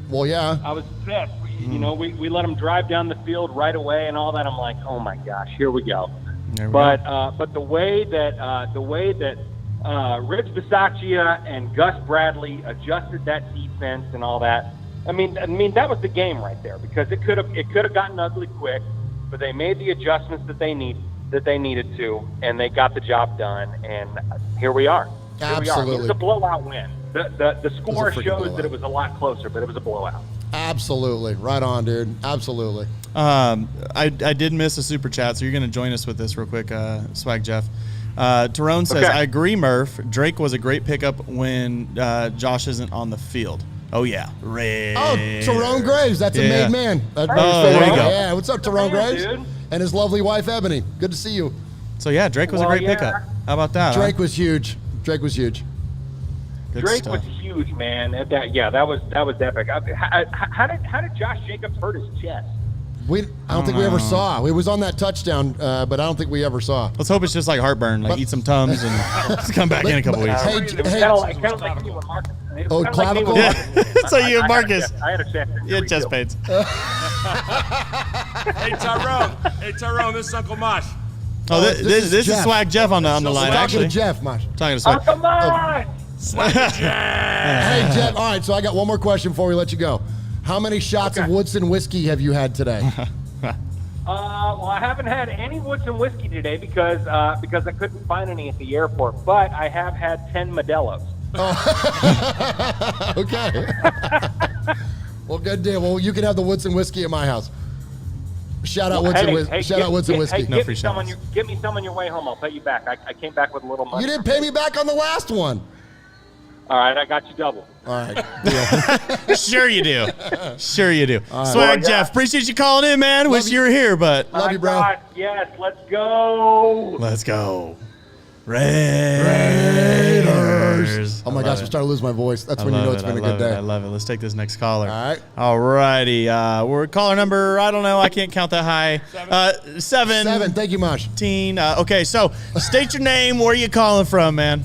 Well, yeah. I was pissed. We let them drive down the field right away and all that. I'm like, oh my gosh, here we go. But the way that Rich Bisaccia and Gus Bradley adjusted that defense and all that. I mean that was the game right there, because it could have gotten ugly quick, but they made the adjustments that they needed to, and they got the job done. And here we are. Absolutely. It was a blowout win. The score shows that it was a lot closer, but it was a blowout. Absolutely. Right on, dude. Absolutely. I did miss a super chat, so you're going to join us with this real quick, Swag Jeff. Tyrone says, I agree, Murph. Drake was a great pickup when Josh isn't on the field. Oh, yeah. Tyrone Graves. That's a made man. There you go. Yeah, what's up, Tyrone Graves? Dude. And his lovely wife, Ebony. Good to see you. So, yeah, Drake was a great pickup. How about that? Drake was huge. Drake was huge. Good Drake stuff. was huge, man. That was epic. How did Josh Jacobs hurt his chest? I don't think we ever saw. It was on that touchdown, but I don't think we ever saw. Let's hope it's just like heartburn, like eat some Tums and just come back in a couple weeks. It was kind of like me with Marcus. clavicle? So you and Marcus. I had a chest. You had chest pains. Hey, Tyrone, this is Uncle Mosh. Oh, this is Swag Jeff on the line, actually. Talking to Jeff, Mosh. Talking to Swag. Oh, come on! Hey, Jeff. All right, so I got one more question before we let you go. How many shots of Woodson whiskey have you had today? Well, I haven't had any Woodson whiskey today because I couldn't find any at the airport, but I have had 10 Modelo's. Oh. Okay. Well, good deal. Well, you can have the Woodson whiskey at my house. Shout out Woodson whiskey. No free shots. Get me some on your way home. I'll pay you back. I came back with a little money. You didn't pay me back on the last one. All right, I got you double. All right. Sure you do. Sure you do. Right. Swag Jeff, appreciate you calling in, man. Wish you were here, but love you, bro. God, yes, let's go. Let's go. Raiders. Oh my gosh, I'm starting to lose my voice. That's when you know it's been a good day. I love it. Let's take this next caller. All right. All righty. We're caller number, I don't know. I can't count that high. 7. Thank you, Mosh. Okay, so state your name. Where are you calling from, man?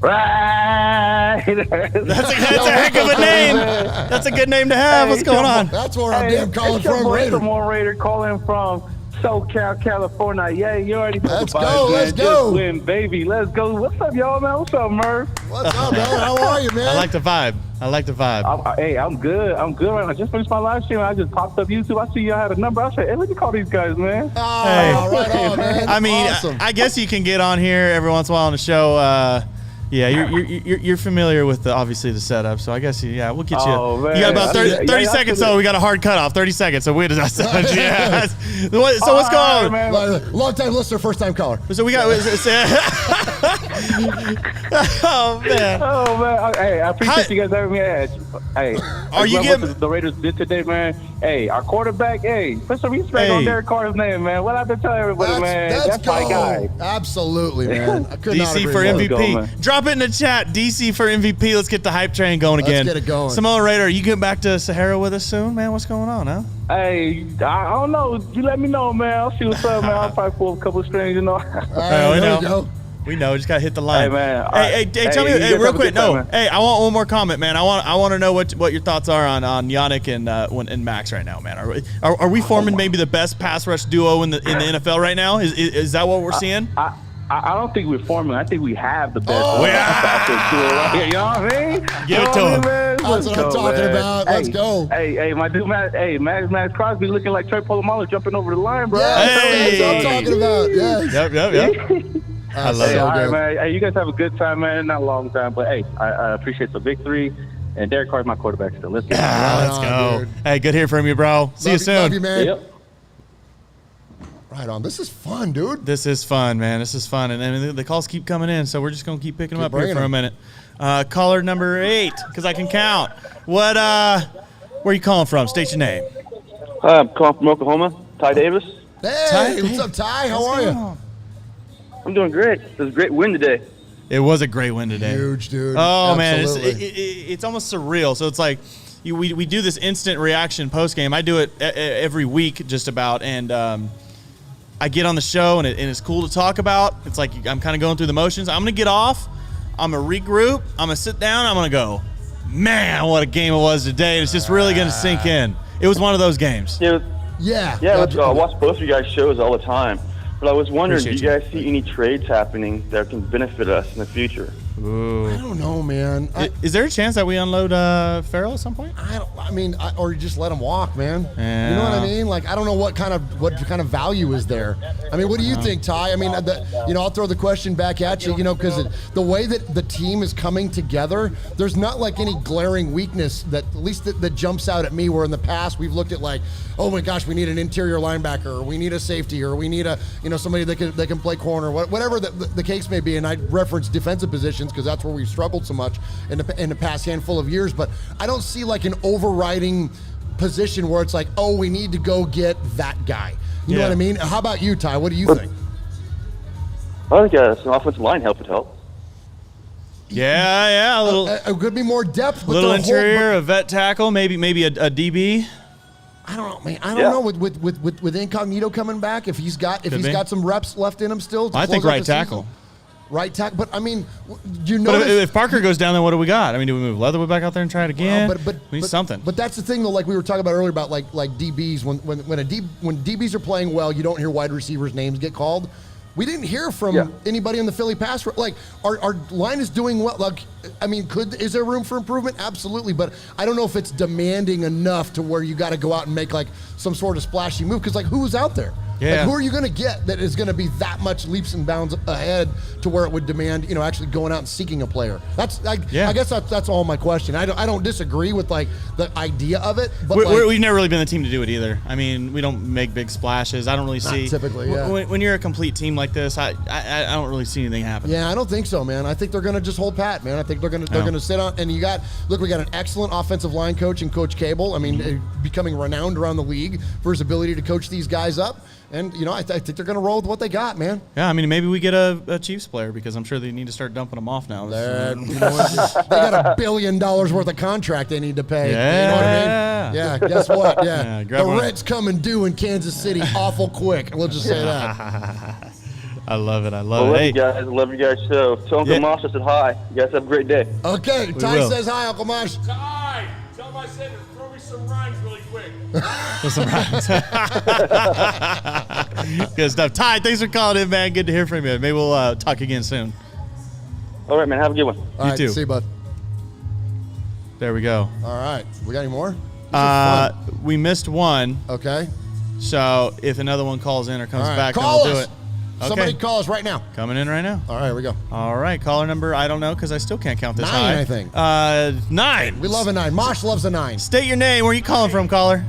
Right. That's a heck of a name. That's a good name to have. What's going on? That's where I'm damn calling from, Raider. Raider calling from SoCal, California. Yeah, you already know Let's go. Let's go. Just win, baby. Let's go. What's up, y'all, man? What's up, Murph? What's up, man? How are you, man? I like the vibe. I'm good. I'm good right now. I just finished my live stream. I just popped up YouTube. I see y'all had a number. I said, hey, let me call these guys, man. Oh, hey. Right on, man. I mean, awesome. I guess you can get on here every once in a while on the show. Yeah, you're familiar with obviously the setup, so I guess we'll get you. Oh, man. You got about 30 seconds, so we got a hard cutoff. 30 seconds, so we just yeah. So what's going on? Man. Long time listener, first time caller. So we got. Oh man. Hey, I appreciate you guys having me. Hey, are you getting what the Raiders did today, man? Hey, our quarterback. Hey, put some respect on Derek Carr's name, man. What I have to tell everybody, man? That's my guy. Absolutely, man. I could not DC for MVP. Drop it in the chat. DC for MVP. Let's get the hype train going again. Let's get it going. Samoa Raider, are you getting back to Sahara with us soon, man? What's going on, huh? Hey, I don't know. You let me know, man. I'll see what's up, man. I'll probably pull a couple of strings, you know. We know. Just gotta hit the line. Hey, man. Hey, tell me real quick. Hey, I want one more comment, man. I want to know what your thoughts are on Yannick and Max right now, man. Are we forming maybe the best pass rush duo in the NFL right now? Is that what we're seeing? I don't think we're forming. I think we have the best. Pass rush duo right here. You know what I mean? Give it to him. That's what I'm talking about. Let's go. Hey, my dude, Max Crosby looking like Trey Polamalu jumping over the line, bro. Yes, that's what I'm talking about. Yes. Yep. I love it. All right, man. Hey, you guys have a good time, man. Not a long time, but hey, I appreciate the victory. And Derek Carr's my quarterback still. Let's go. Let's go. Dude. Hey, good to hear from you, bro. See you soon. Love you, man. Yep. Right on. This is fun, dude. This is fun, man. This is fun. And the calls keep coming in, so we're just going to keep picking them up here for a minute. Caller number 8, because I can count. Where are you calling from? State your name. I'm calling from Oklahoma. Ty Davis. Hey, what's up, Ty? How are you? I'm doing great. It was a great win today. It was a great win today. Huge, dude. Oh, Absolutely. man. It's almost surreal. So it's like we do this instant reaction post-game. I do it every week just about, and I get on the show, and it's cool to talk about. It's like I'm kind of going through the motions. I'm going to get off. I'm going to regroup. I'm going to sit down. I'm going to go, man, what a game it was today. And it's just really going to sink in. It was one of those games. Yeah, Yeah. I watch both of you guys' shows all the time. But I was wondering, do you guys see any trades happening that can benefit us in the future? Ooh. I don't know, man. Is there a chance that we unload Farrell at some point? Or just let him walk, man. Yeah. You know what I mean? Like, I don't know what kind of value is there. I mean, what do you think, Ty? I mean, I'll throw the question back at you, because the way that the team is coming together, there's not like any glaring weakness that at least that jumps out at me. Where in the past we've looked at like, oh my gosh, we need an interior linebacker, or we need a safety, or we need a somebody that can play corner, whatever the case may be. And I reference defensive positions because that's where we've struggled so much in the past handful of years. But I don't see like an overriding position where it's like, oh, we need to go get that guy. You know what I mean? How about you, Ty? What do you think? I think an offensive line help would help. Yeah, a little. It could be more depth. A little interior, a vet tackle, maybe a DB. I don't know, man. I don't know with Incognito coming back, if he's got some reps left in him still. I think right tackle. Right tackle, but I mean, But if Parker goes down, then what do we got? I mean, do we move Leatherwood back out there and try it again? We need something. But that's the thing, though. Like we were talking about earlier about like DBs. When DBs are playing well, you don't hear wide receivers' names get called. We didn't hear from anybody in the Philly pass. Like our line is doing well. Like, I mean, is there room for improvement? Absolutely, but I don't know if it's demanding enough to where you got to go out and make like some sort of splashy move. Because like, who's out there? Yeah. Like, who are you going to get that is going to be that much leaps and bounds ahead to where it would demand, actually going out and seeking a player? I guess that's all my question. I don't disagree with like the idea of it, but we've never really been the team to do it either. I mean, we don't make big splashes. I don't really see typically. When you're a complete team like this, I don't really see anything happen. Yeah, I don't think so, man. I think they're going to just hold pat, man. I think they're going to sit on. And we got an excellent offensive line coach in Coach Cable. I mean, becoming renowned around the league for his ability to coach these guys up. And, I think they're going to roll with what they got, man. Yeah, I mean, maybe we get a Chiefs player because I'm sure they need to start dumping them off now. They got $1 billion worth of contract they need to pay. Yeah. You know what I mean? Yeah, guess what? Yeah. Grab The one. rent's coming due in Kansas City awful quick. We'll just say that. I love it. I love you guys. I love you guys' show. Tell Uncle Mosh I said hi. You guys have a great day. Okay, Ty says hi, Uncle Mosh. Ty, tell him I said throw me some rhymes really quick. Some rhymes. Good stuff. Ty, thanks for calling in, man. Good to hear from you. Maybe we'll talk again soon. All right, man. Have a good one. All right, too. See you, bud. There we go. All right. We got any more? We missed one. Okay. So if another one calls in or comes back, then call we'll us. do it. Okay. Somebody call us right now. Coming in right now. All right, here we go. All right, caller number, I don't know because I still can't count this 9, high. I think. 9. We love a 9. Mosh loves a 9. State your name. Where are you calling from, caller?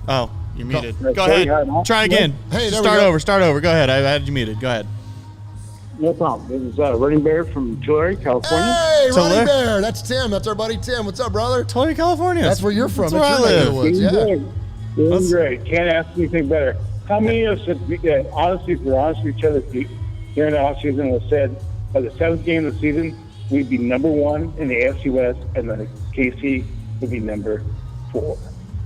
Oh, you're muted. Go ahead. Try again. Hey, there Start we go. over. Start over. Go ahead. I had you muted. Go ahead. No problem. This is Running Bear from Tulare, California. Hey, Tulare? Running Bear. That's Tim. That's our buddy Tim. What's up, brother? Tulare, California. That's where you're from. That's where I live. Woods. Yeah. Doing great. Can't ask anything better. How many of us, honestly, if we're honest with each other, during the offseason have said by the 7th game of the season, we'd be number 1 in the AFC West, and the KC would be number 4.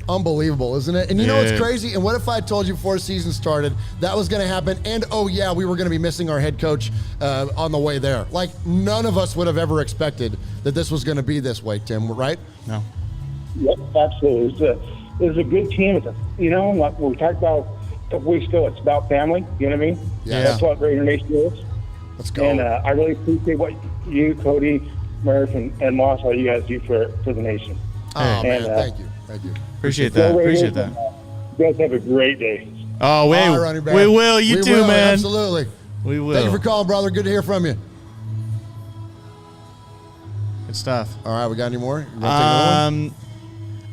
Unbelievable, isn't it? And you know what's crazy? And what if I told you before the season started that was going to happen? And we were going to be missing our head coach on the way there. Like, none of us would have ever expected that this was going to be this way, Tim, right? No. Yep, absolutely. It was a good team. Like we talked about a couple weeks ago, it's about family. You know what I mean? Yeah. That's what Raider Nation is. Let's go. And I really appreciate what you, Cody, Murph, and Moss, all you guys do for the nation. Oh, man, thank you. Thank you. Appreciate that. Appreciate that. You guys have a great day. Oh, we will. You too, man. Absolutely. We will. Thank you for calling, brother. Good to hear from you. Good stuff. All right, we got any more? You wanna take another one?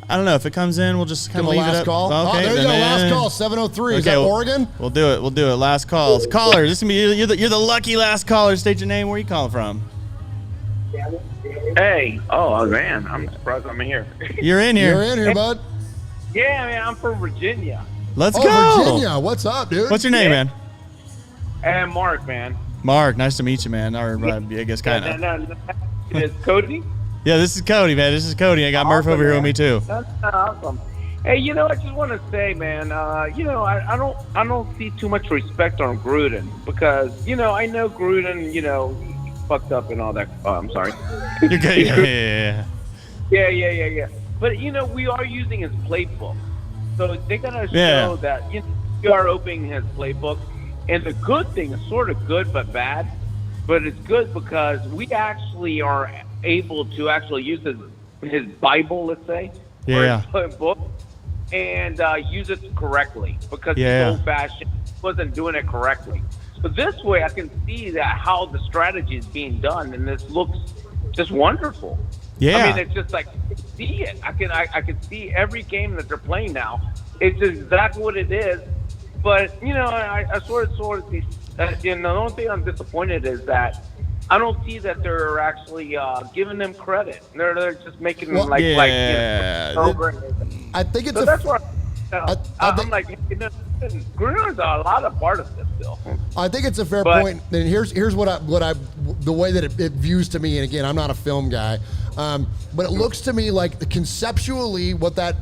I don't know. If it comes in, we'll just kind of leave last it up. call. Okay, there you go. Last call, 703. Is that Oregon? We'll do it. We'll do it. Last call. Caller, this is gonna be you're the lucky last caller. State your name. Where are you calling from? Hey. Oh, man. I'm surprised I'm here. You're in here. You're in here, bud. Yeah, man. I'm from Virginia. Let's go. Virginia. What's up, dude? What's your name, man? And Mark, man. Mark, nice to meet you, man. Or I guess kind of. No. It's Cody? Yeah, this is Cody, man. This is Cody. I got Murph over here with me too. That's awesome. Hey, I just want to say, man, I don't see too much respect on Gruden because, I know Gruden, he fucked up and all that. Oh, I'm sorry. You're good. Yeah. But, we are using his playbook. So they got to show that, we are opening his playbook. And the good thing is sort of good but bad. But it's good because we actually are able to actually use his Bible, let's say, or his book, and use it correctly because he's old-fashioned, wasn't doing it correctly. So this way, I can see that how the strategy is being done, and this looks just wonderful. Yeah, I mean, it's just like see it. I can see every game that they're playing now. It's exactly what it is. But I sort of see. The only thing I'm disappointed is that I don't see that they're actually giving them credit. They're just making them over. I think it's so that's what I'm like. Gruden's a lot of part of this still. I think it's a fair point. And here's what I the way that it views to me. And again, I'm not a film guy, but it looks to me like conceptually what that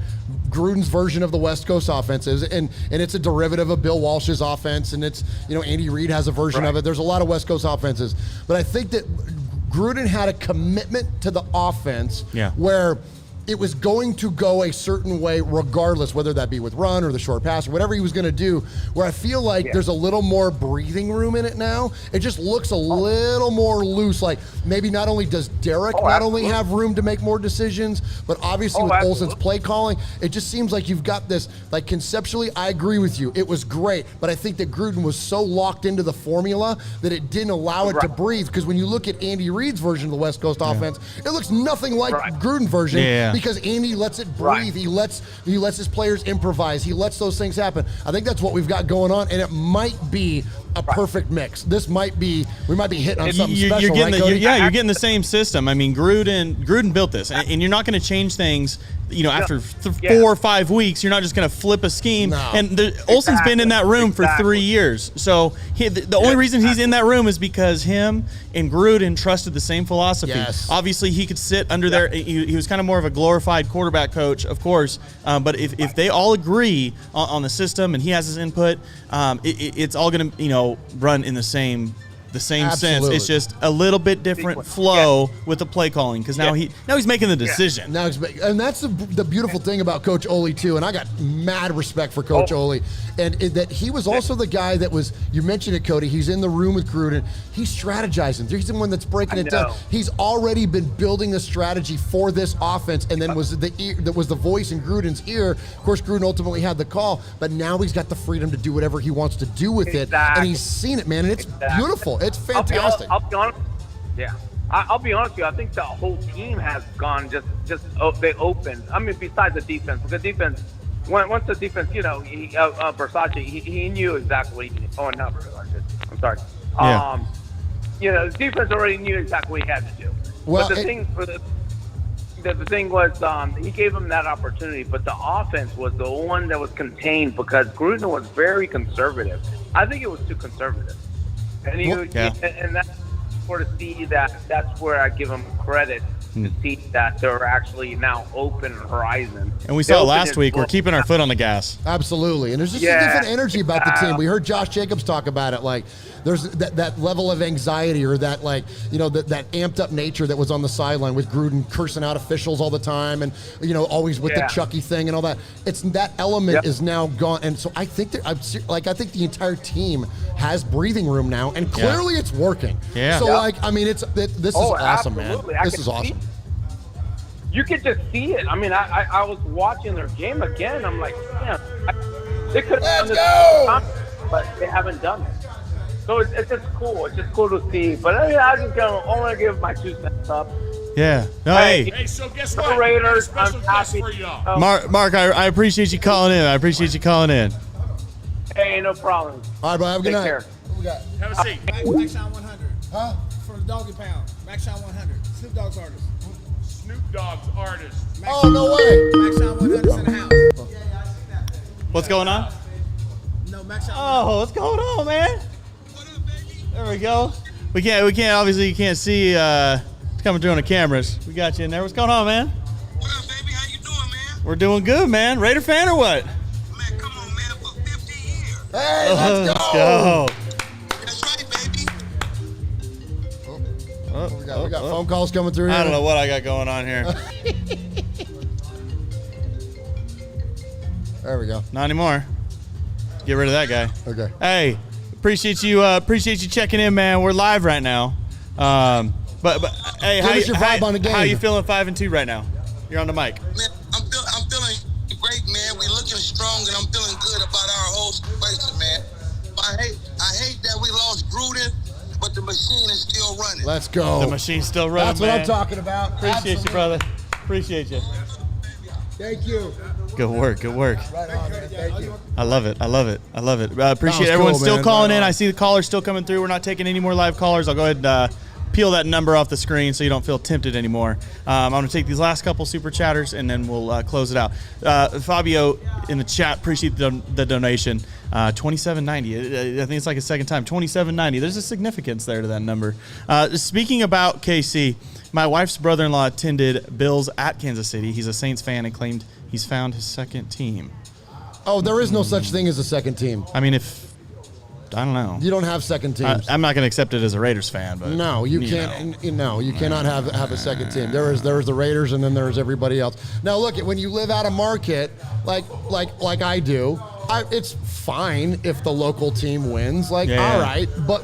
Gruden's version of the West Coast offense is, and it's a derivative of Bill Walsh's offense, and it's Andy Reid has a version of it. There's a lot of West Coast offenses, but I think that Gruden had a commitment to the offense where it was going to go a certain way regardless, whether that be with run or the short pass or whatever he was going to do, where I feel like there's a little more breathing room in it now. It just looks a little more loose. Like maybe not only does Derek only have room to make more decisions, but obviously with Olsen's play calling, it just seems like you've got this, like conceptually, I agree with you. It was great, but I think that Gruden was so locked into the formula that it didn't allow it to breathe. Because when you look at Andy Reid's version of the West Coast offense, it looks nothing like Gruden's version. Because Andy lets it breathe. He lets his players improvise. He lets those things happen. I think that's what we've got going on, and it might be a perfect mix. We might be hitting on something special, right, Cody? You're getting the same system. I mean, Gruden built this, and you're not going to change things. After 4 or 5 weeks, you're not just going to flip a scheme. No. And Olsen's been in that room for 3 years. So the only reason he's in that room is because him and Gruden trusted the same philosophy. Yes. Obviously, he could sit under there. He was kind of more of a glorified quarterback coach, of course. But if they all agree on the system and he has his input, it's all going to run in the same sense. It's just a little bit different flow with the play calling because now he's making the decision. And that's the beautiful thing about Coach Ole too. And I got mad respect for Coach Ole, and that he was also the guy that was. You mentioned it, Cody. He's in the room with Gruden. He's strategizing. He's the one that's breaking it down. He's already been building a strategy for this offense, and then was the voice in Gruden's ear. Of course, Gruden ultimately had the call, but now he's got the freedom to do whatever he wants to do with it, and he's seen it, man. And it's beautiful. It's fantastic. I'll be honest. Yeah. I'll be honest with you. I think the whole team has gone they opened. I mean, besides the defense, because defense, once the defense, Bisaccia, he knew exactly what he needed. Oh, not Bisaccia. I'm sorry. Yeah. The defense already knew exactly what he had to do. Well, but the thing was, he gave him that opportunity, but the offense was the one that was contained because Gruden was very conservative. I think it was too conservative. And and that's for to see that's where I give them credit to see that they're actually now open horizon. And we saw it last week. We're keeping our foot on the gas. Absolutely. And there's just a different energy about the team. We heard Josh Jacobs talk about it. Like there's that level of anxiety or that that amped up nature that was on the sideline with Gruden cursing out officials all the time and always with the Chucky thing and all that. It's that element is now gone. And so I think I think the entire team has breathing room now, and clearly it's working. Yeah. So this is awesome, absolutely. man. This is awesome. You could just see it. I mean, I was watching their game again. I'm like, man, they could have done this, but they haven't done it. So it's just cool. It's just cool to see. But I just want to give my 2 cents up. Yeah. No, Hey, so guess what? Raiders, Special I'm guest happy. for y'all. Mark, I appreciate you calling in. Hey, no problem. All right, bro. Have a good Take night. care. What we got? Have a seat. Max Shine 100. Huh? For the Doggy Pound. Max Shine 100. Snoop Dogg's artist. Snoop Dogg's artist. Oh, no way. Max Shine 100's in the house. What's going on? No, Max Shine. Oh, what's going on, man? There we go. We can't. Obviously, you can't see coming through on the cameras. We got you in there. What's going on, man? What up, baby? How you doing, man? We're doing good, man. Raider fan or what? Man, come on, man. For 50 years. Hey, let's go. Let's go. That's right, baby. We got phone calls coming through here. I don't know what I got going on here. There we go. Not anymore. Get rid of that guy. Okay. Hey, appreciate you checking in, man. We're live right now. But hey, Give us your vibe on the game. How you feeling 5-2 right now? You're on the mic. Man, I'm feeling great, man. We're looking strong, and I'm feeling good about our whole situation, man. I hate that we lost Gruden, but the machine is still running. Let's go. The machine's still running, That's what man. I'm talking about. Appreciate Absolutely. you, brother. Appreciate you. Thank you. Good work. Right on, man. Thank you. I love it. Appreciate was everyone cool, still man. calling Right in. on. I see the callers still coming through. We're not taking any more live callers. I'll go ahead and peel that number off the screen so you don't feel tempted anymore. I'm going to take these last couple super chatters and then we'll close it out. Fabio in the chat, appreciate the donation. $27.90. I think it's like a second time. $27.90. There's a significance there to that number. Speaking about KC, my wife's brother-in-law attended Bills at Kansas City. He's a Saints fan and claimed he's found his second team. Oh, there is no such thing as a second team. I mean, I don't know. You don't have second teams. I'm not going to accept it as a Raiders fan, but No, you can't. No, you cannot have a second team. There is the Raiders, and then there's everybody else. Now, look, when you live out of market, like I do, it's fine if the local team wins. All right, but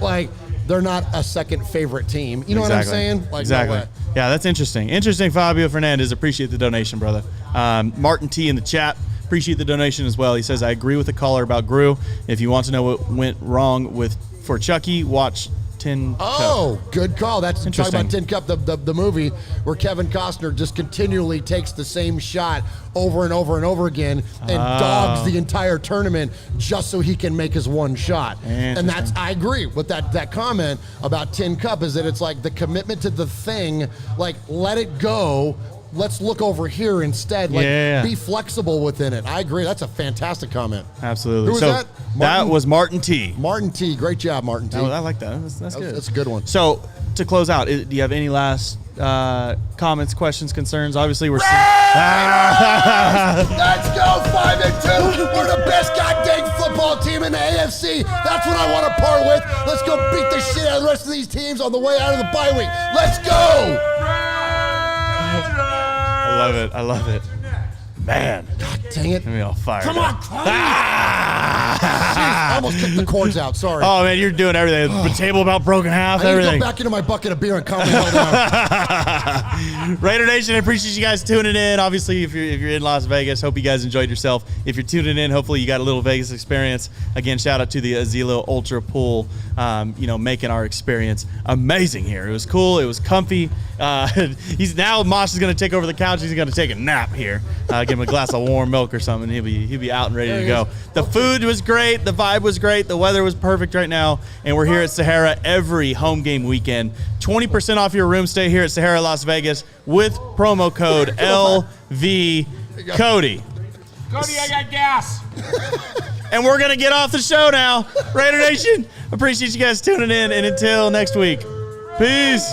they're not a second favorite team. You know what I'm saying? Exactly. No way. Yeah, that's interesting. Interesting, Fabio Fernandez. Appreciate the donation, brother. Martin T in the chat. Appreciate the donation as well. He says, I agree with the caller about Gru. If you want to know what went wrong for Chucky, watch Tin Cup. Oh, good call. That's talking Interesting. about Tin Cup, the movie where Kevin Costner just continually takes the same shot over and over and over again and dogs the entire tournament just so he can make his one shot. And I agree with that comment about Tin Cup, is that it's like the commitment to the thing, let it go. Let's look over here instead. Be flexible within it. I agree. That's a fantastic comment. Absolutely. Who was that? That was Martin T. Martin T. Great job, Martin T. Oh, I like that. That's good. That's a good one. So, to close out, do you have any last comments, questions, concerns? Obviously, we're Let's go 5-2. We're the best goddamn football team in the AFC. That's what I want to part with. Let's go beat the shit out of the rest of these teams on the way out of the bye week. Let's go. I love it. Man. God dang it. Let me all fired Come up. on, Jeez, I almost kicked the cords out. Sorry. Oh, man, you're doing everything. The table about broken half, I need everything. to go back into my bucket of beer and calm the hell down. Raider Nation, I appreciate you guys tuning in. Obviously, if you're in Las Vegas, hope you guys enjoyed yourself. If you're tuning in, hopefully you got a little Vegas experience. Again, shout out to the Azilo Ultra Pool, making our experience amazing here. It was cool. It was comfy. Mosh is going to take over the couch. He's going to take a nap here. Give him a glass of warm milk or something. He'll be out and ready to go. The food was great. The vibe was great. The weather was perfect right now. And we're here at Sahara every home game weekend. 20% off your room stay here at Sahara Las Vegas with promo code LV Cody. Cody, I got gas. And we're going to get off the show now. Raider Nation, appreciate you guys tuning in. And until next week, peace.